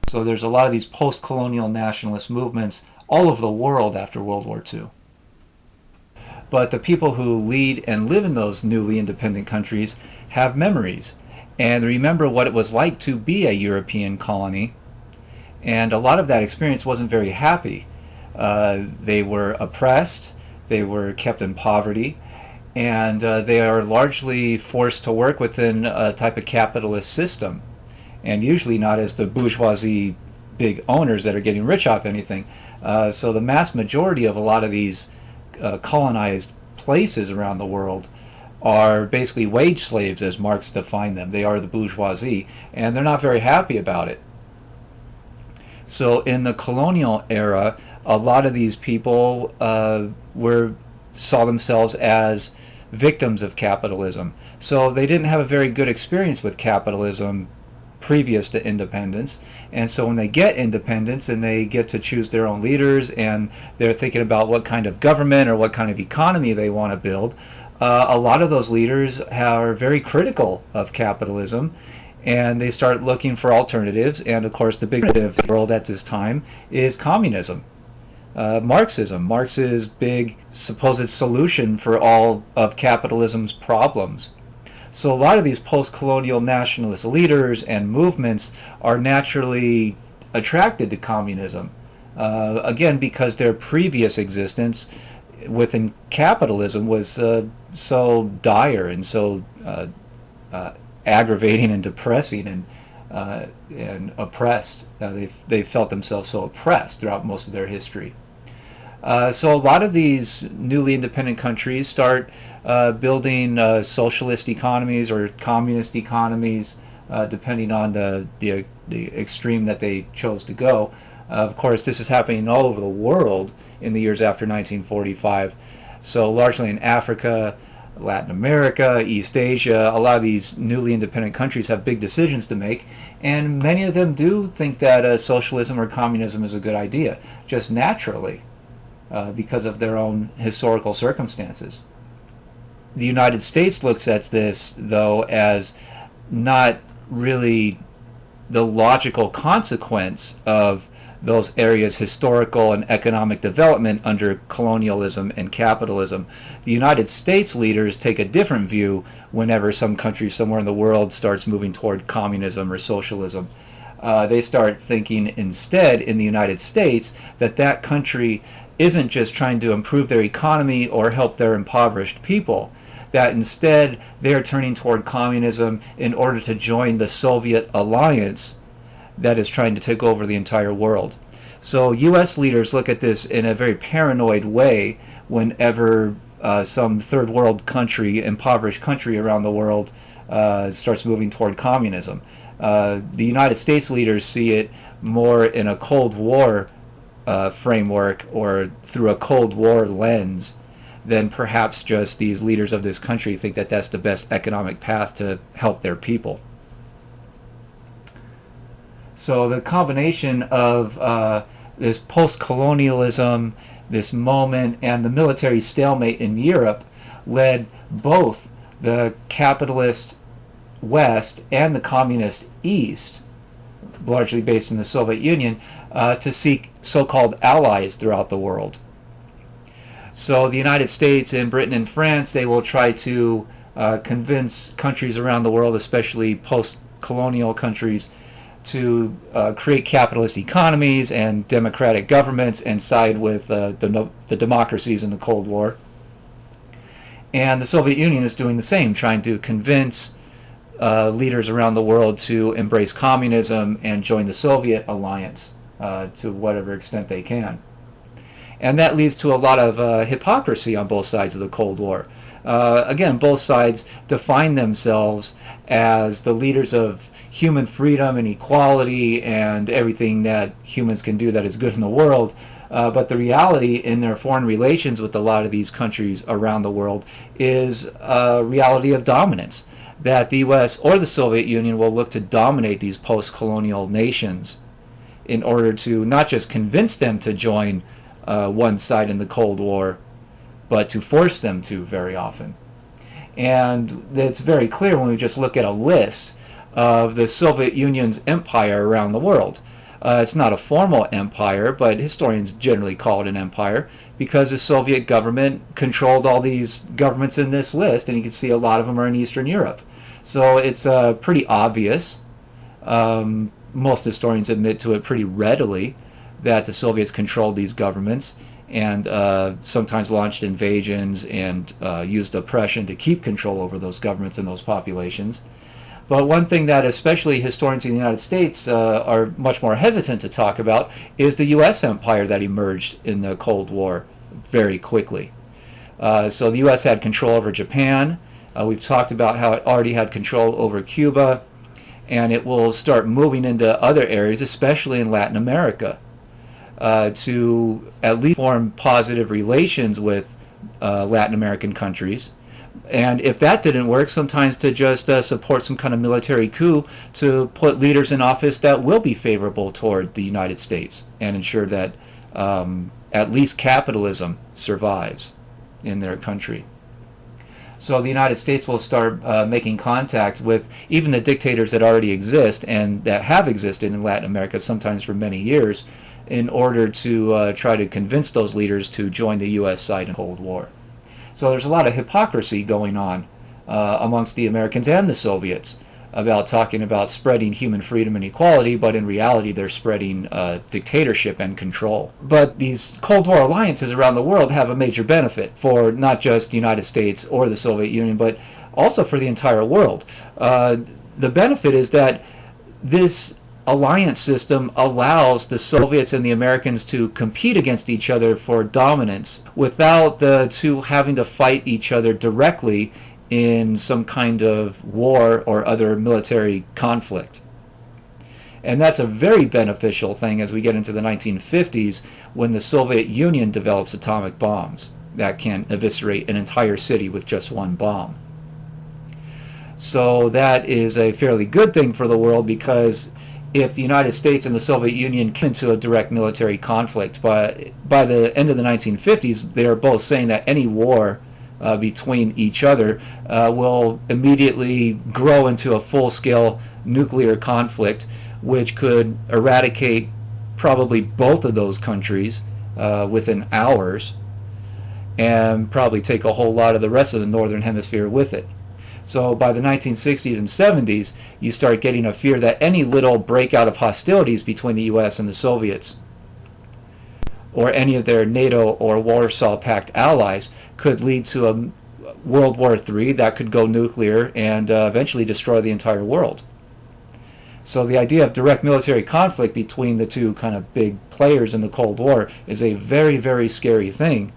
So there's a lot of these post-colonial nationalist movements all over the world after World War II. But the people who lead and live in those newly independent countries have memories and remember what it was like to be a European colony. And a lot of that experience wasn't very happy. They were oppressed, they were kept in poverty, and they are largely forced to work within a type of capitalist system, and usually not as the bourgeoisie big owners that are getting rich off anything. So the mass majority of a lot of these colonized places around the world are basically wage slaves, as Marx defined them. They are the bourgeoisie, and they're not very happy about it. So in the colonial era, a lot of these people saw themselves as victims of capitalism. So they didn't have a very good experience with capitalism previous to independence. And so when they get independence and they get to choose their own leaders and they're thinking about what kind of government or what kind of economy they want to build, a lot of those leaders are very critical of capitalism, and they start looking for alternatives. And of course, the big alternative in the world at this time is communism. Marxism. Marx's big supposed solution for all of capitalism's problems. So a lot of these post-colonial nationalist leaders and movements are naturally attracted to communism. Again, because their previous existence within capitalism was so dire and so aggravating and depressing and oppressed. They felt themselves so oppressed throughout most of their history. So a lot of these newly independent countries start building socialist economies or communist economies, depending on the extreme that they chose to go. Of course, this is happening all over the world in the years after 1945. So largely in Africa, Latin America, East Asia, a lot of these newly independent countries have big decisions to make, and many of them do think that socialism or communism is a good idea, just naturally. Because of their own historical circumstances. The United States looks at this, though, as not really the logical consequence of those areas' historical and economic development under colonialism and capitalism. The United States leaders take a different view whenever some country somewhere in the world starts moving toward communism or socialism. They start thinking instead in the United States that that country isn't just trying to improve their economy or help their impoverished people, that instead they're turning toward communism in order to join the Soviet alliance that is trying to take over the entire world. So U.S. leaders look at this in a very paranoid way whenever some third world country, impoverished country around the world, starts moving toward communism. The United States leaders see it more in a Cold War framework or through a Cold War lens than perhaps just these leaders of this country think that that's the best economic path to help their people. So the combination of this post-colonialism, this moment, and the military stalemate in Europe led both the capitalist West and the communist East, largely based in the Soviet Union, to seek so-called allies throughout the world. So the United States and Britain and France, they will try to convince countries around the world, especially post-colonial countries, to create capitalist economies and democratic governments and side with the democracies in the Cold War. And the Soviet Union is doing the same, trying to convince leaders around the world to embrace communism and join the Soviet alliance to whatever extent they can. And that leads to a lot of hypocrisy on both sides of the Cold War. Again, both sides define themselves as the leaders of human freedom and equality and everything that humans can do that is good in the world. But the reality in their foreign relations with a lot of these countries around the world is a reality of dominance, that the US or the Soviet Union will look to dominate these post-colonial nations in order to not just convince them to join one side in the Cold War, but to force them to very often. And it's very clear when we just look at a list of the Soviet Union's empire around the world. It's not a formal empire, but historians generally call it an empire because the Soviet government controlled all these governments in this list, and you can see a lot of them are in Eastern Europe. So it's pretty obvious. Most historians admit to it pretty readily that the Soviets controlled these governments, and sometimes launched invasions and used oppression to keep control over those governments and those populations. But one thing that especially historians in the United States are much more hesitant to talk about is the U.S. empire that emerged in the Cold War very quickly. So the U.S. had control over Japan. We've talked about how it already had control over Cuba, and it will start moving into other areas, especially in Latin America, to at least form positive relations with Latin American countries. And if that didn't work, sometimes to just support some kind of military coup to put leaders in office that will be favorable toward the United States and ensure that at least capitalism survives in their country. So the United States will start making contact with even the dictators that already exist and that have existed in Latin America, sometimes for many years, in order to try to convince those leaders to join the U.S. side in the Cold War. So there's a lot of hypocrisy going on amongst the Americans and the Soviets about talking about spreading human freedom and equality, but in reality they're spreading dictatorship and control. But these Cold War alliances around the world have a major benefit for not just the United States or the Soviet Union, but also for the entire world. The benefit is that this alliance system allows the Soviets and the Americans to compete against each other for dominance without the two having to fight each other directly in some kind of war or other military conflict. And that's a very beneficial thing as we get into the 1950s when the Soviet Union develops atomic bombs that can eviscerate an entire city with just one bomb. So that is a fairly good thing for the world, because if the United States and the Soviet Union came into a direct military conflict, by the end of the 1950s, they are both saying that any war between each other will immediately grow into a full-scale nuclear conflict, which could eradicate probably both of those countries within hours, and probably take a whole lot of the rest of the Northern Hemisphere with it. So by the 1960s and 70s, you start getting a fear that any little breakout of hostilities between the U.S. and the Soviets, or any of their NATO or Warsaw Pact allies, could lead to a World War III that could go nuclear and eventually destroy the entire world. So the idea of direct military conflict between the two kind of big players in the Cold War is a very, very scary thing.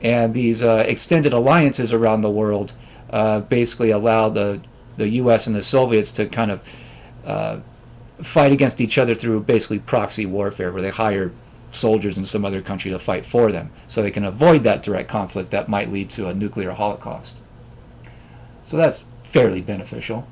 And these extended alliances around the world basically allow the U.S. and the Soviets to kind of fight against each other through basically proxy warfare, where they hire soldiers in some other country to fight for them, so they can avoid that direct conflict that might lead to a nuclear holocaust. So that's fairly beneficial.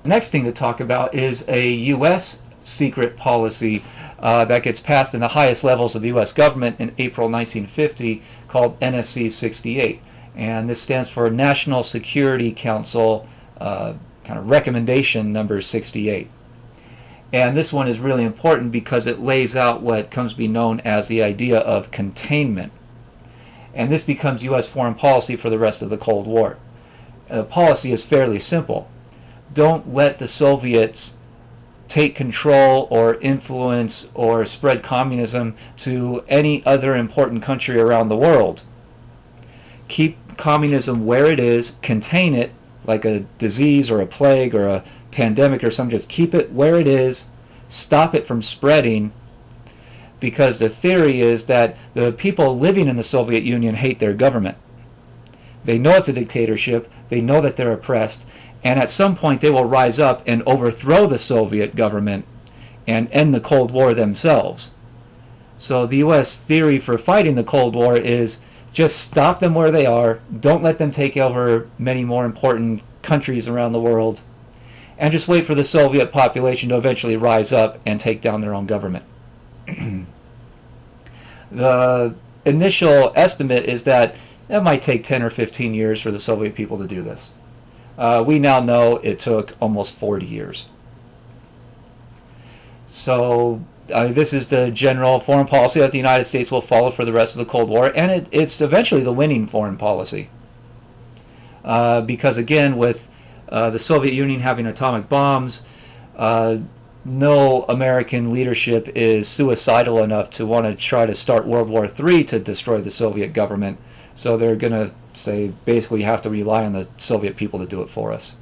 Next thing to talk about is a U.S. secret policy that gets passed in the highest levels of the U.S. government in April 1950, called NSC 68. And this stands for National Security Council kind of recommendation number 68. And this one is really important because it lays out what comes to be known as the idea of containment. And this becomes U.S. foreign policy for the rest of the Cold War. The policy is fairly simple. Don't let the Soviets take control or influence or spread communism to any other important country around the world. Keep communism where it is, contain it, like a disease or a plague or a pandemic or something. Just keep it where it is, stop it from spreading, because the theory is that the people living in the Soviet Union hate their government. They know it's a dictatorship, they know that they're oppressed, and at some point they will rise up and overthrow the Soviet government and end the Cold War themselves. So the U.S. theory for fighting the Cold War is just stop them where they are, don't let them take over many more important countries around the world, and just wait for the Soviet population to eventually rise up and take down their own government. The initial estimate is that it might take 10 or 15 years for the Soviet people to do this. We now know it took almost 40 years. So this is the general foreign policy that the United States will follow for the rest of the Cold War, and it's eventually the winning foreign policy. Because again, with the Soviet Union having atomic bombs, no American leadership is suicidal enough to want to try to start World War III to destroy the Soviet government. So they're going to say basically you have to rely on the Soviet people to do it for us.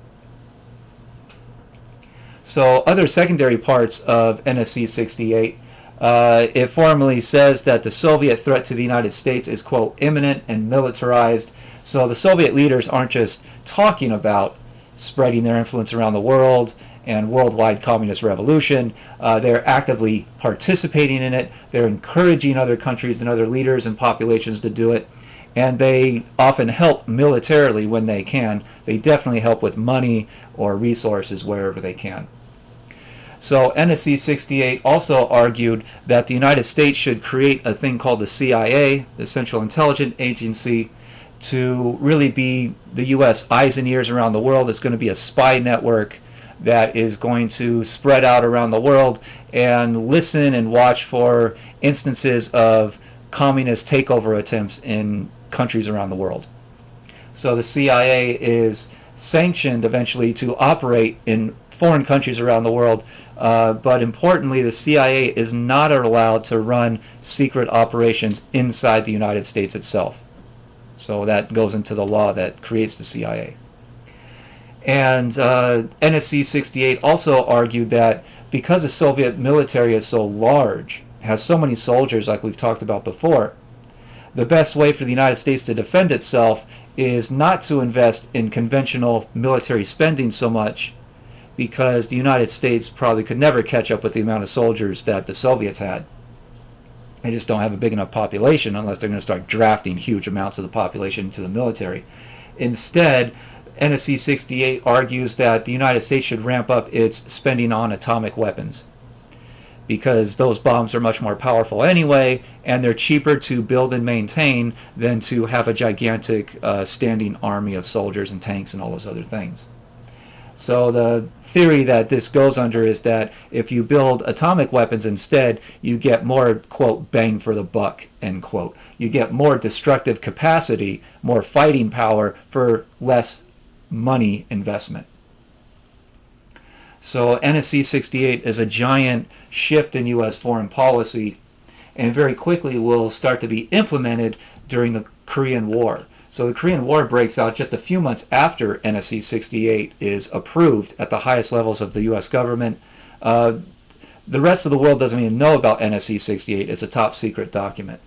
So other secondary parts of NSC 68, it formally says that the Soviet threat to the United States is, quote, imminent and militarized. So the Soviet leaders aren't just talking about spreading their influence around the world and worldwide communist revolution. They're actively participating in it. They're encouraging other countries and other leaders and populations to do it. And they often help militarily when they can. They definitely help with money or resources wherever they can. So NSC 68 also argued that the United States should create a thing called the CIA, the Central Intelligence Agency, to really be the U.S. eyes and ears around the world. It's going to be a spy network that is going to spread out around the world and listen and watch for instances of communist takeover attempts in countries around the world. So the CIA is sanctioned eventually to operate in foreign countries around the world, but importantly, the CIA is not allowed to run secret operations inside the United States itself. So that goes into the law that creates the CIA. And NSC 68 also argued that because the Soviet military is so large, has so many soldiers like we've talked about before, the best way for the United States to defend itself is not to invest in conventional military spending so much, because the United States probably could never catch up with the amount of soldiers that the Soviets had. They just don't have a big enough population unless they're going to start drafting huge amounts of the population into the military. Instead, NSC 68 argues that the United States should ramp up its spending on atomic weapons, because those bombs are much more powerful anyway, and they're cheaper to build and maintain than to have a gigantic standing army of soldiers and tanks and all those other things. So the theory that this goes under is that if you build atomic weapons instead, you get more, quote, bang for the buck, end quote. You get more destructive capacity, more fighting power for less money investment. So NSC 68 is a giant shift in U.S. foreign policy, and very quickly will start to be implemented during the Korean War. So the Korean War breaks out just a few months after NSC 68 is approved at the highest levels of the U.S. government. The rest of the world doesn't even know about NSC 68. It's a top secret document.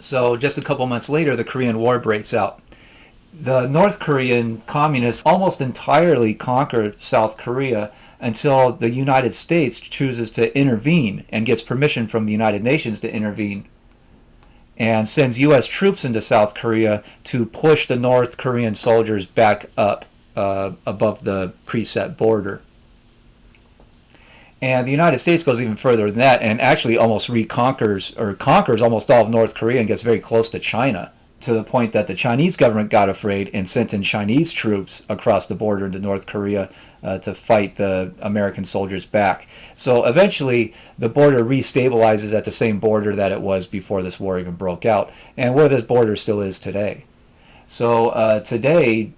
So just a couple months later, the Korean War breaks out. The North Korean communists almost entirely conquered South Korea until the United States chooses to intervene and gets permission from the United Nations to intervene, and sends U.S. troops into South Korea to push the North Korean soldiers back up above the preset border. And the United States goes even further than that and actually almost conquers almost all of North Korea and gets very close to China, to the point that the Chinese government got afraid and sent in Chinese troops across the border into North Korea to fight the American soldiers back. So eventually the border restabilizes at the same border that it was before this war even broke out, and where this border still is today. So today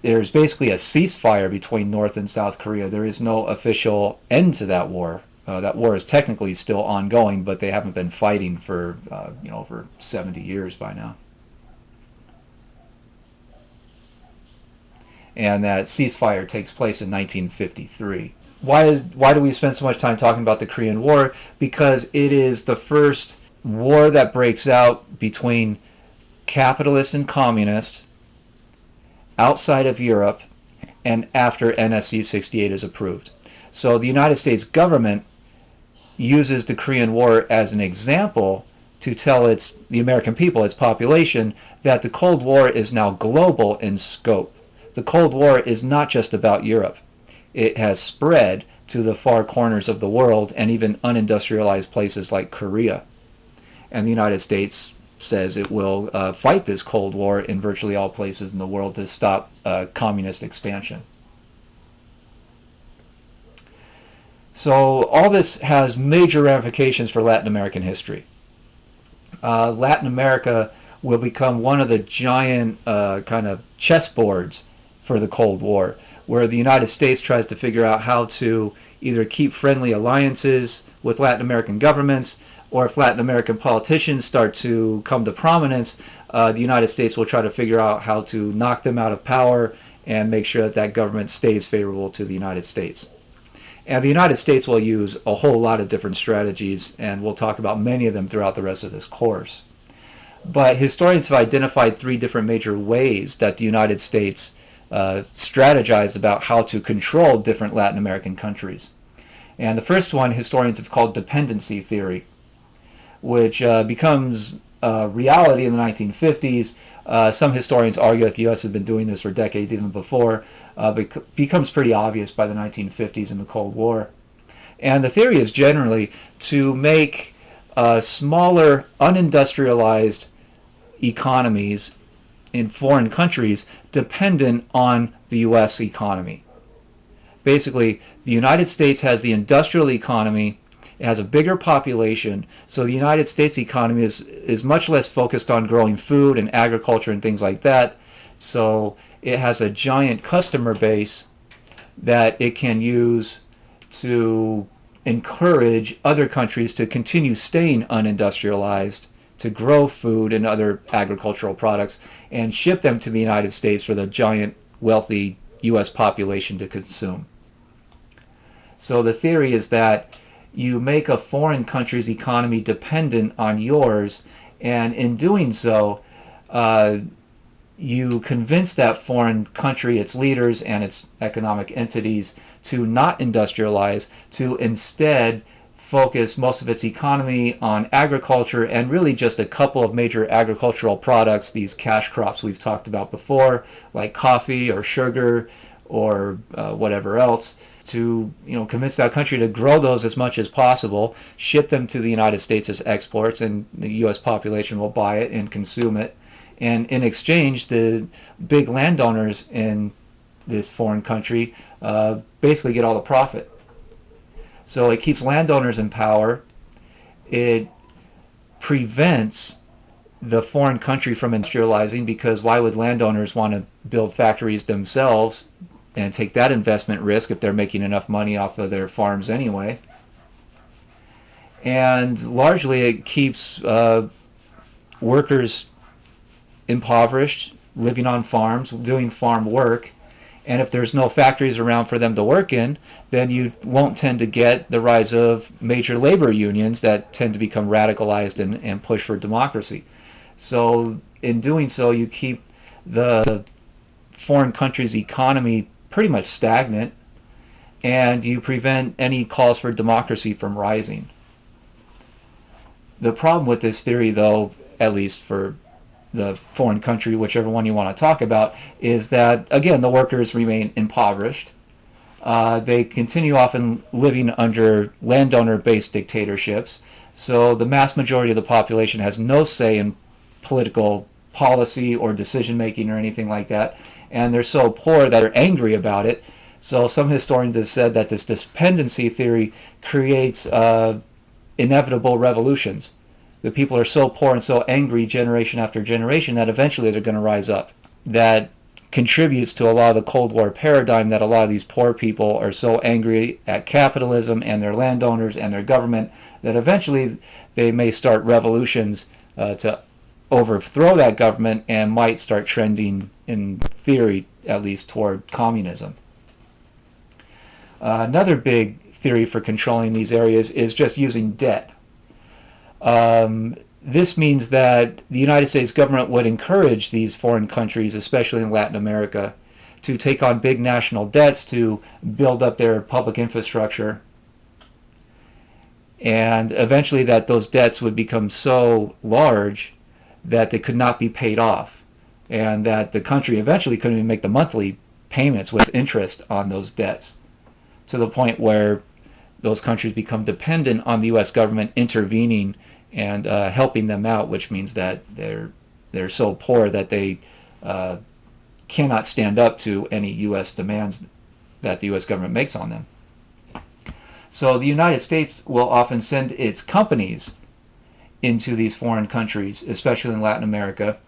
there's basically a ceasefire between North and South Korea. There is no official end to that war. That war is technically still ongoing, but they haven't been fighting for over 70 years by now. And that ceasefire takes place in 1953. Why do we spend so much time talking about the Korean War? Because it is the first war that breaks out between capitalists and communists outside of Europe and after NSC 68 is approved. So the United States government uses the Korean War as an example to tell the American people, its population, that the Cold War is now global in scope. The Cold War is not just about Europe. It has spread to the far corners of the world and even unindustrialized places like Korea. And the United States says it will fight this Cold War in virtually all places in the world to stop communist expansion. So all this has major ramifications for Latin American history. Latin America will become one of the giant kind of chessboards for the Cold War, where the United States tries to figure out how to either keep friendly alliances with Latin American governments, or if Latin American politicians start to come to prominence, the United States will try to figure out how to knock them out of power and make sure that that government stays favorable to the United States. And the United States will use a whole lot of different strategies, and we'll talk about many of them throughout the rest of this course. But historians have identified three different major ways that the United States strategized about how to control different Latin American countries. And the first one historians have called dependency theory, which becomes reality in the 1950s. Some historians argue that the U.S. has been doing this for decades, even before, but becomes pretty obvious by the 1950s in the Cold War. And the theory is generally to make smaller, unindustrialized economies in foreign countries dependent on the U.S. economy. Basically, the United States has the industrial economy. It has a bigger population, so the United States economy is much less focused on growing food and agriculture and things like that. So it has a giant customer base that it can use to encourage other countries to continue staying unindustrialized, to grow food and other agricultural products, and ship them to the United States for the giant, wealthy U.S. population to consume. So the theory is that you make a foreign country's economy dependent on yours, and in doing so, you convince that foreign country, its leaders and its economic entities, to not industrialize, to instead focus most of its economy on agriculture and really just a couple of major agricultural products, these cash crops we've talked about before, like coffee or sugar or whatever else, to convince that country to grow those as much as possible, ship them to the United States as exports, and the U.S. population will buy it and consume it. And in exchange, the big landowners in this foreign country basically get all the profit. So it keeps landowners in power. It prevents the foreign country from industrializing, because why would landowners want to build factories themselves and take that investment risk if they're making enough money off of their farms anyway? And largely it keeps workers impoverished, living on farms, doing farm work. And if there's no factories around for them to work in, then you won't tend to get the rise of major labor unions that tend to become radicalized and push for democracy. So in doing so, you keep the foreign country's economy pretty much stagnant, and you prevent any calls for democracy from rising. The problem with this theory, though, at least for the foreign country, whichever one you want to talk about, is that, again, the workers remain impoverished. They continue often living under landowner-based dictatorships, so the mass majority of the population has no say in political policy or decision-making or anything like that, and they're so poor that they're angry about it. So some historians have said that this dependency theory creates inevitable revolutions. The people are so poor and so angry generation after generation that eventually they're going to rise up. That contributes to a lot of the Cold War paradigm, that a lot of these poor people are so angry at capitalism and their landowners and their government that eventually they may start revolutions to overthrow that government, and might start trending, in theory at least, toward communism. Another big theory for controlling these areas is just using debt. This means that the United States government would encourage these foreign countries, especially in Latin America, to take on big national debts to build up their public infrastructure, and eventually that those debts would become so large that they could not be paid off, and that the country eventually couldn't even make the monthly payments with interest on those debts, to the point where those countries become dependent on the U.S. government intervening and helping them out, which means that they're so poor that they cannot stand up to any U.S. demands that the U.S. government makes on them. So the United States will often send its companies into these foreign countries, especially in Latin America,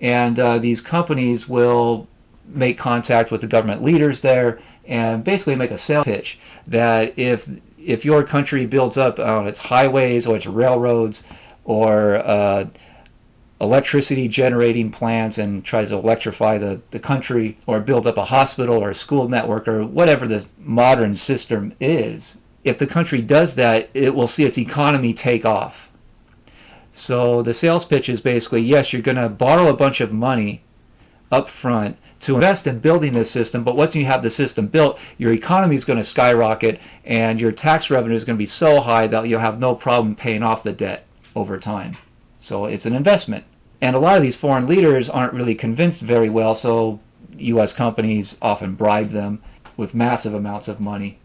and these companies will make contact with the government leaders there and basically make a sales pitch that if your country builds up on its highways or its railroads or electricity generating plants and tries to electrify the country, or build up a hospital or a school network or whatever the modern system is, if the country does that, it will see its economy take off. So the sales pitch is basically, yes, you're going to borrow a bunch of money up front to invest in building this system, but once you have the system built, your economy is going to skyrocket and your tax revenue is going to be so high that you'll have no problem paying off the debt over time. So it's an investment. And a lot of these foreign leaders aren't really convinced very well, so U.S. companies often bribe them with massive amounts of money.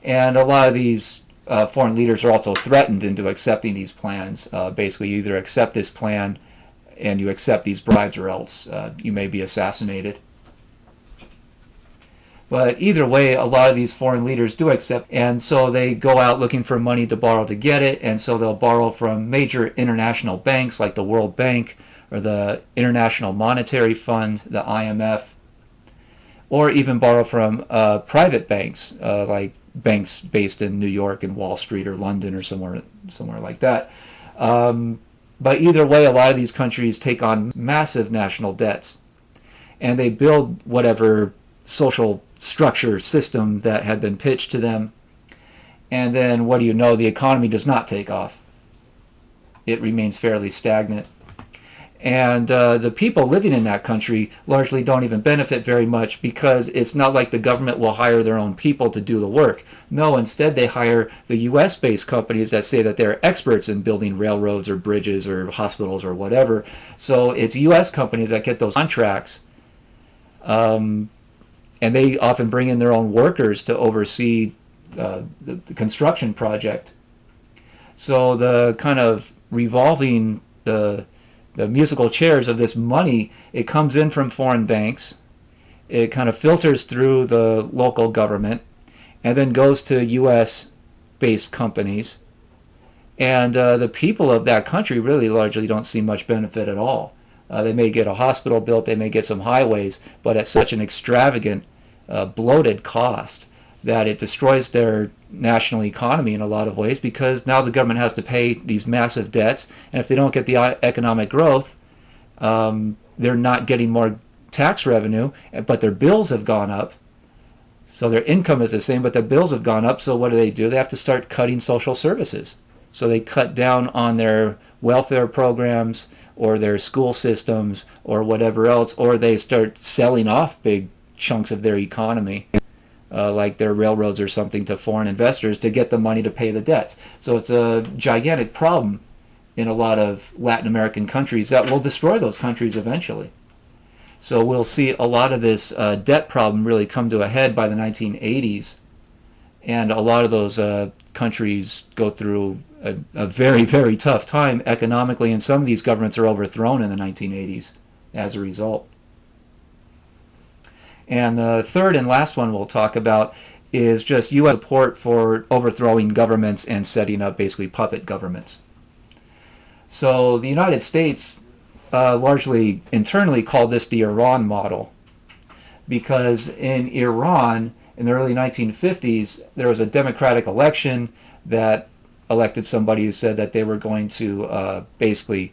And a lot of these foreign leaders are also threatened into accepting these plans. Basically, you either accept this plan and you accept these bribes, or else you may be assassinated. But either way, a lot of these foreign leaders do accept, and so they go out looking for money to borrow to get it, and so they'll borrow from major international banks like the World Bank or the International Monetary Fund, the IMF, or even borrow from private banks like banks based in New York and Wall Street or London or somewhere like that. But either way, a lot of these countries take on massive national debts, and they build whatever social structure system that had been pitched to them. And then what do you know? The economy does not take off. It remains fairly stagnant. And the people living in that country largely don't even benefit very much, because it's not like the government will hire their own people to do the work. No, instead they hire the US-based companies that say that they're experts in building railroads or bridges or hospitals or whatever. So it's US companies that get those contracts. And they often bring in their own workers to oversee the construction project. So the kind of revolving the musical chairs of this money, it comes in from foreign banks, it kind of filters through the local government, and then goes to US-based companies. And the people of that country really largely don't see much benefit at all. They may get a hospital built, they may get some highways, but at such an extravagant, bloated cost that it destroys their national economy in a lot of ways, because now the government has to pay these massive debts, and if they don't get the economic growth, they're not getting more tax revenue, but their bills have gone up. So their income is the same, but their bills have gone up, so what do? They have to start cutting social services. So they cut down on their welfare programs or their school systems or whatever else, or they start selling off big chunks of their economy, like their railroads or something, to foreign investors to get the money to pay the debts. So it's a gigantic problem in a lot of Latin American countries that will destroy those countries eventually. So we'll see a lot of this debt problem really come to a head by the 1980s, and a lot of those countries go through a very, very tough time economically, and some of these governments are overthrown in the 1980s as a result. And the third and last one we'll talk about is just U.S. support for overthrowing governments and setting up basically puppet governments. So the United States largely internally called this the Iran model, because in Iran in the early 1950s there was a democratic election that elected somebody who said that they were going to basically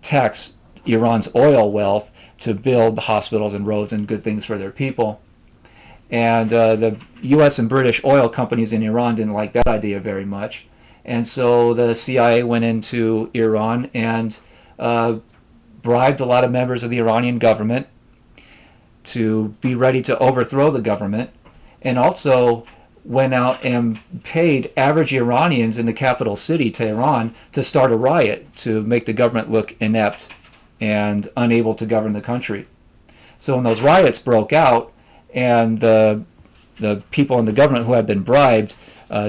tax Iran's oil wealth to build hospitals and roads and good things for their people. And the U.S. and British oil companies in Iran didn't like that idea very much. And so the CIA went into Iran and bribed a lot of members of the Iranian government to be ready to overthrow the government, and also went out and paid average Iranians in the capital city, Tehran, to start a riot to make the government look inept and unable to govern the country. So when those riots broke out and the people in the government who had been bribed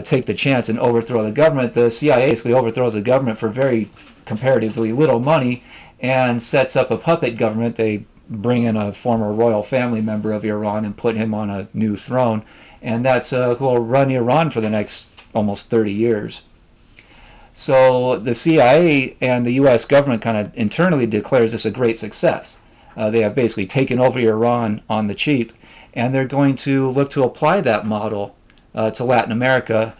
take the chance and overthrow the government, the CIA basically overthrows the government for very comparatively little money and sets up a puppet government. They bring in a former royal family member of Iran and put him on a new throne, and that's who will run Iran for the next almost 30 years. So the CIA and the U.S. government kind of internally declares this a great success. They have basically taken over Iran on the cheap, and they're going to look to apply that model to Latin America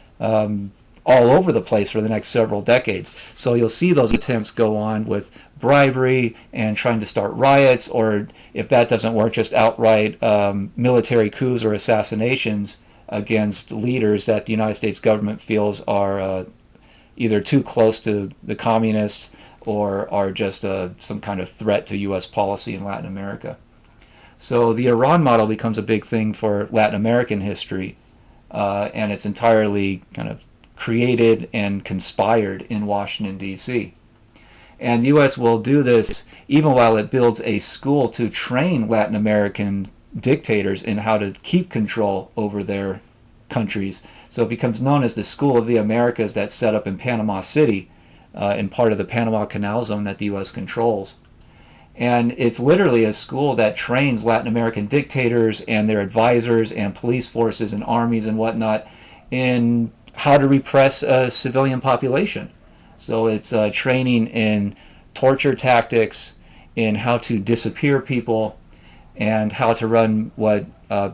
all over the place for the next several decades. So you'll see those attempts go on with bribery and trying to start riots, or if that doesn't work, just outright military coups or assassinations against leaders that the United States government feels are either too close to the communists or are just some kind of threat to U.S. policy in Latin America. So the Iran model becomes a big thing for Latin American history, and it's entirely kind of created and conspired in Washington, D.C. And the U.S. will do this even while it builds a school to train Latin American dictators in how to keep control over their countries. So it becomes known as the School of the Americas, that's set up in Panama City, in part of the Panama Canal Zone that the U.S. controls. And it's literally a school that trains Latin American dictators and their advisors and police forces and armies and whatnot in how to repress a civilian population. So it's training in torture tactics, in how to disappear people, and how to run what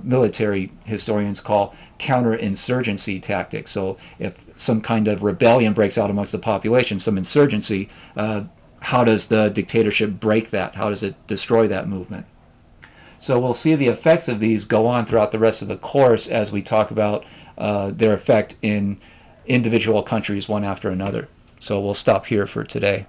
military historians call counterinsurgency tactics. So if some kind of rebellion breaks out amongst the population, some insurgency, how does the dictatorship break that? How does it destroy that movement? So we'll see the effects of these go on throughout the rest of the course as we talk about their effect in individual countries one after another. So we'll stop here for today.